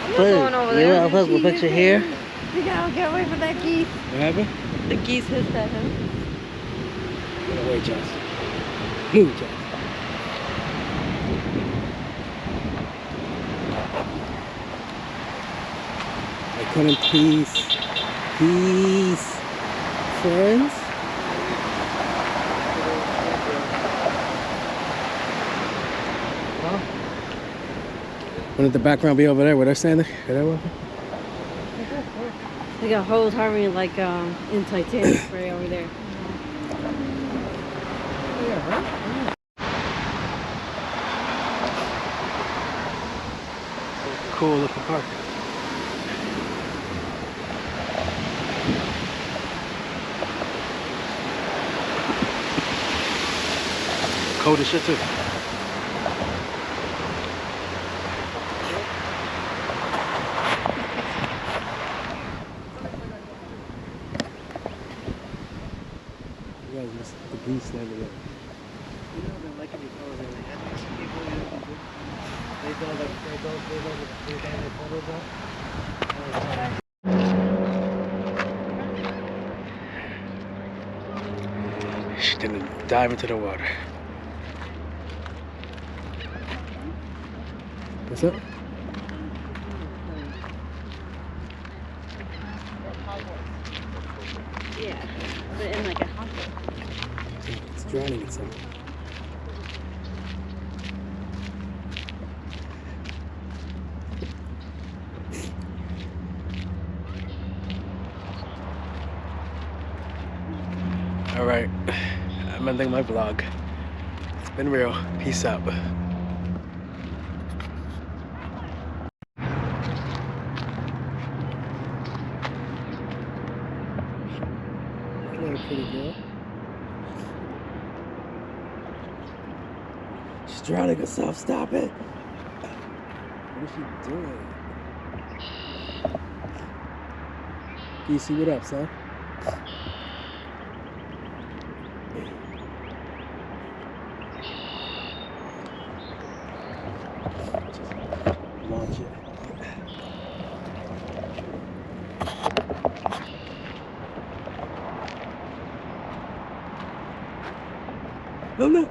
S2: I'm not going over there.
S10: We'll put you here.
S2: You gotta get away from that geese.
S1: What happened?
S2: The geese hissed at him.
S1: Get away, Jess. Move, Jess. I come in peace. Peace. Friends?
S10: Huh?
S1: Wouldn't the background be over there where they're standing?
S2: They got holes harmony like in Titanic right over there.
S5: Cool looking park. Cold as shit too.
S1: You guys missed the geese standing up.
S10: You know, they're liking these photos. They're like, I think people they go their photos up.
S5: She didn't dive into the water.
S1: What's up?
S2: Yeah, but in like a hot
S1: It's drowning itself.
S5: All right, I'm ending my vlog. It's been real. Peace out.
S1: What a pretty girl. She's drowning herself. Stop it. What is she doing? You see what up, son? Launch it. No, no.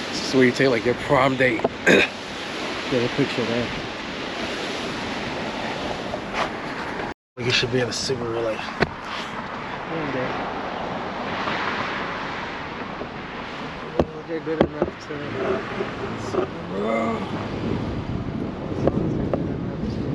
S5: This is where you take like your prom date.
S1: Get a picture there. Like it should be in a super real life.
S10: One day. They're good enough to. As long as they're good enough to.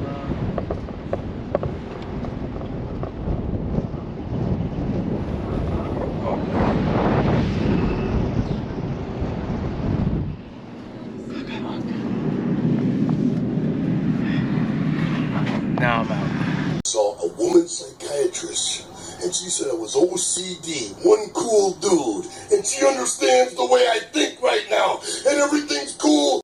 S5: Now I'm out.
S11: Saw a woman psychiatrist, and she said I was OCD, one cool dude, and she understands the way I think right now, and everything's cool.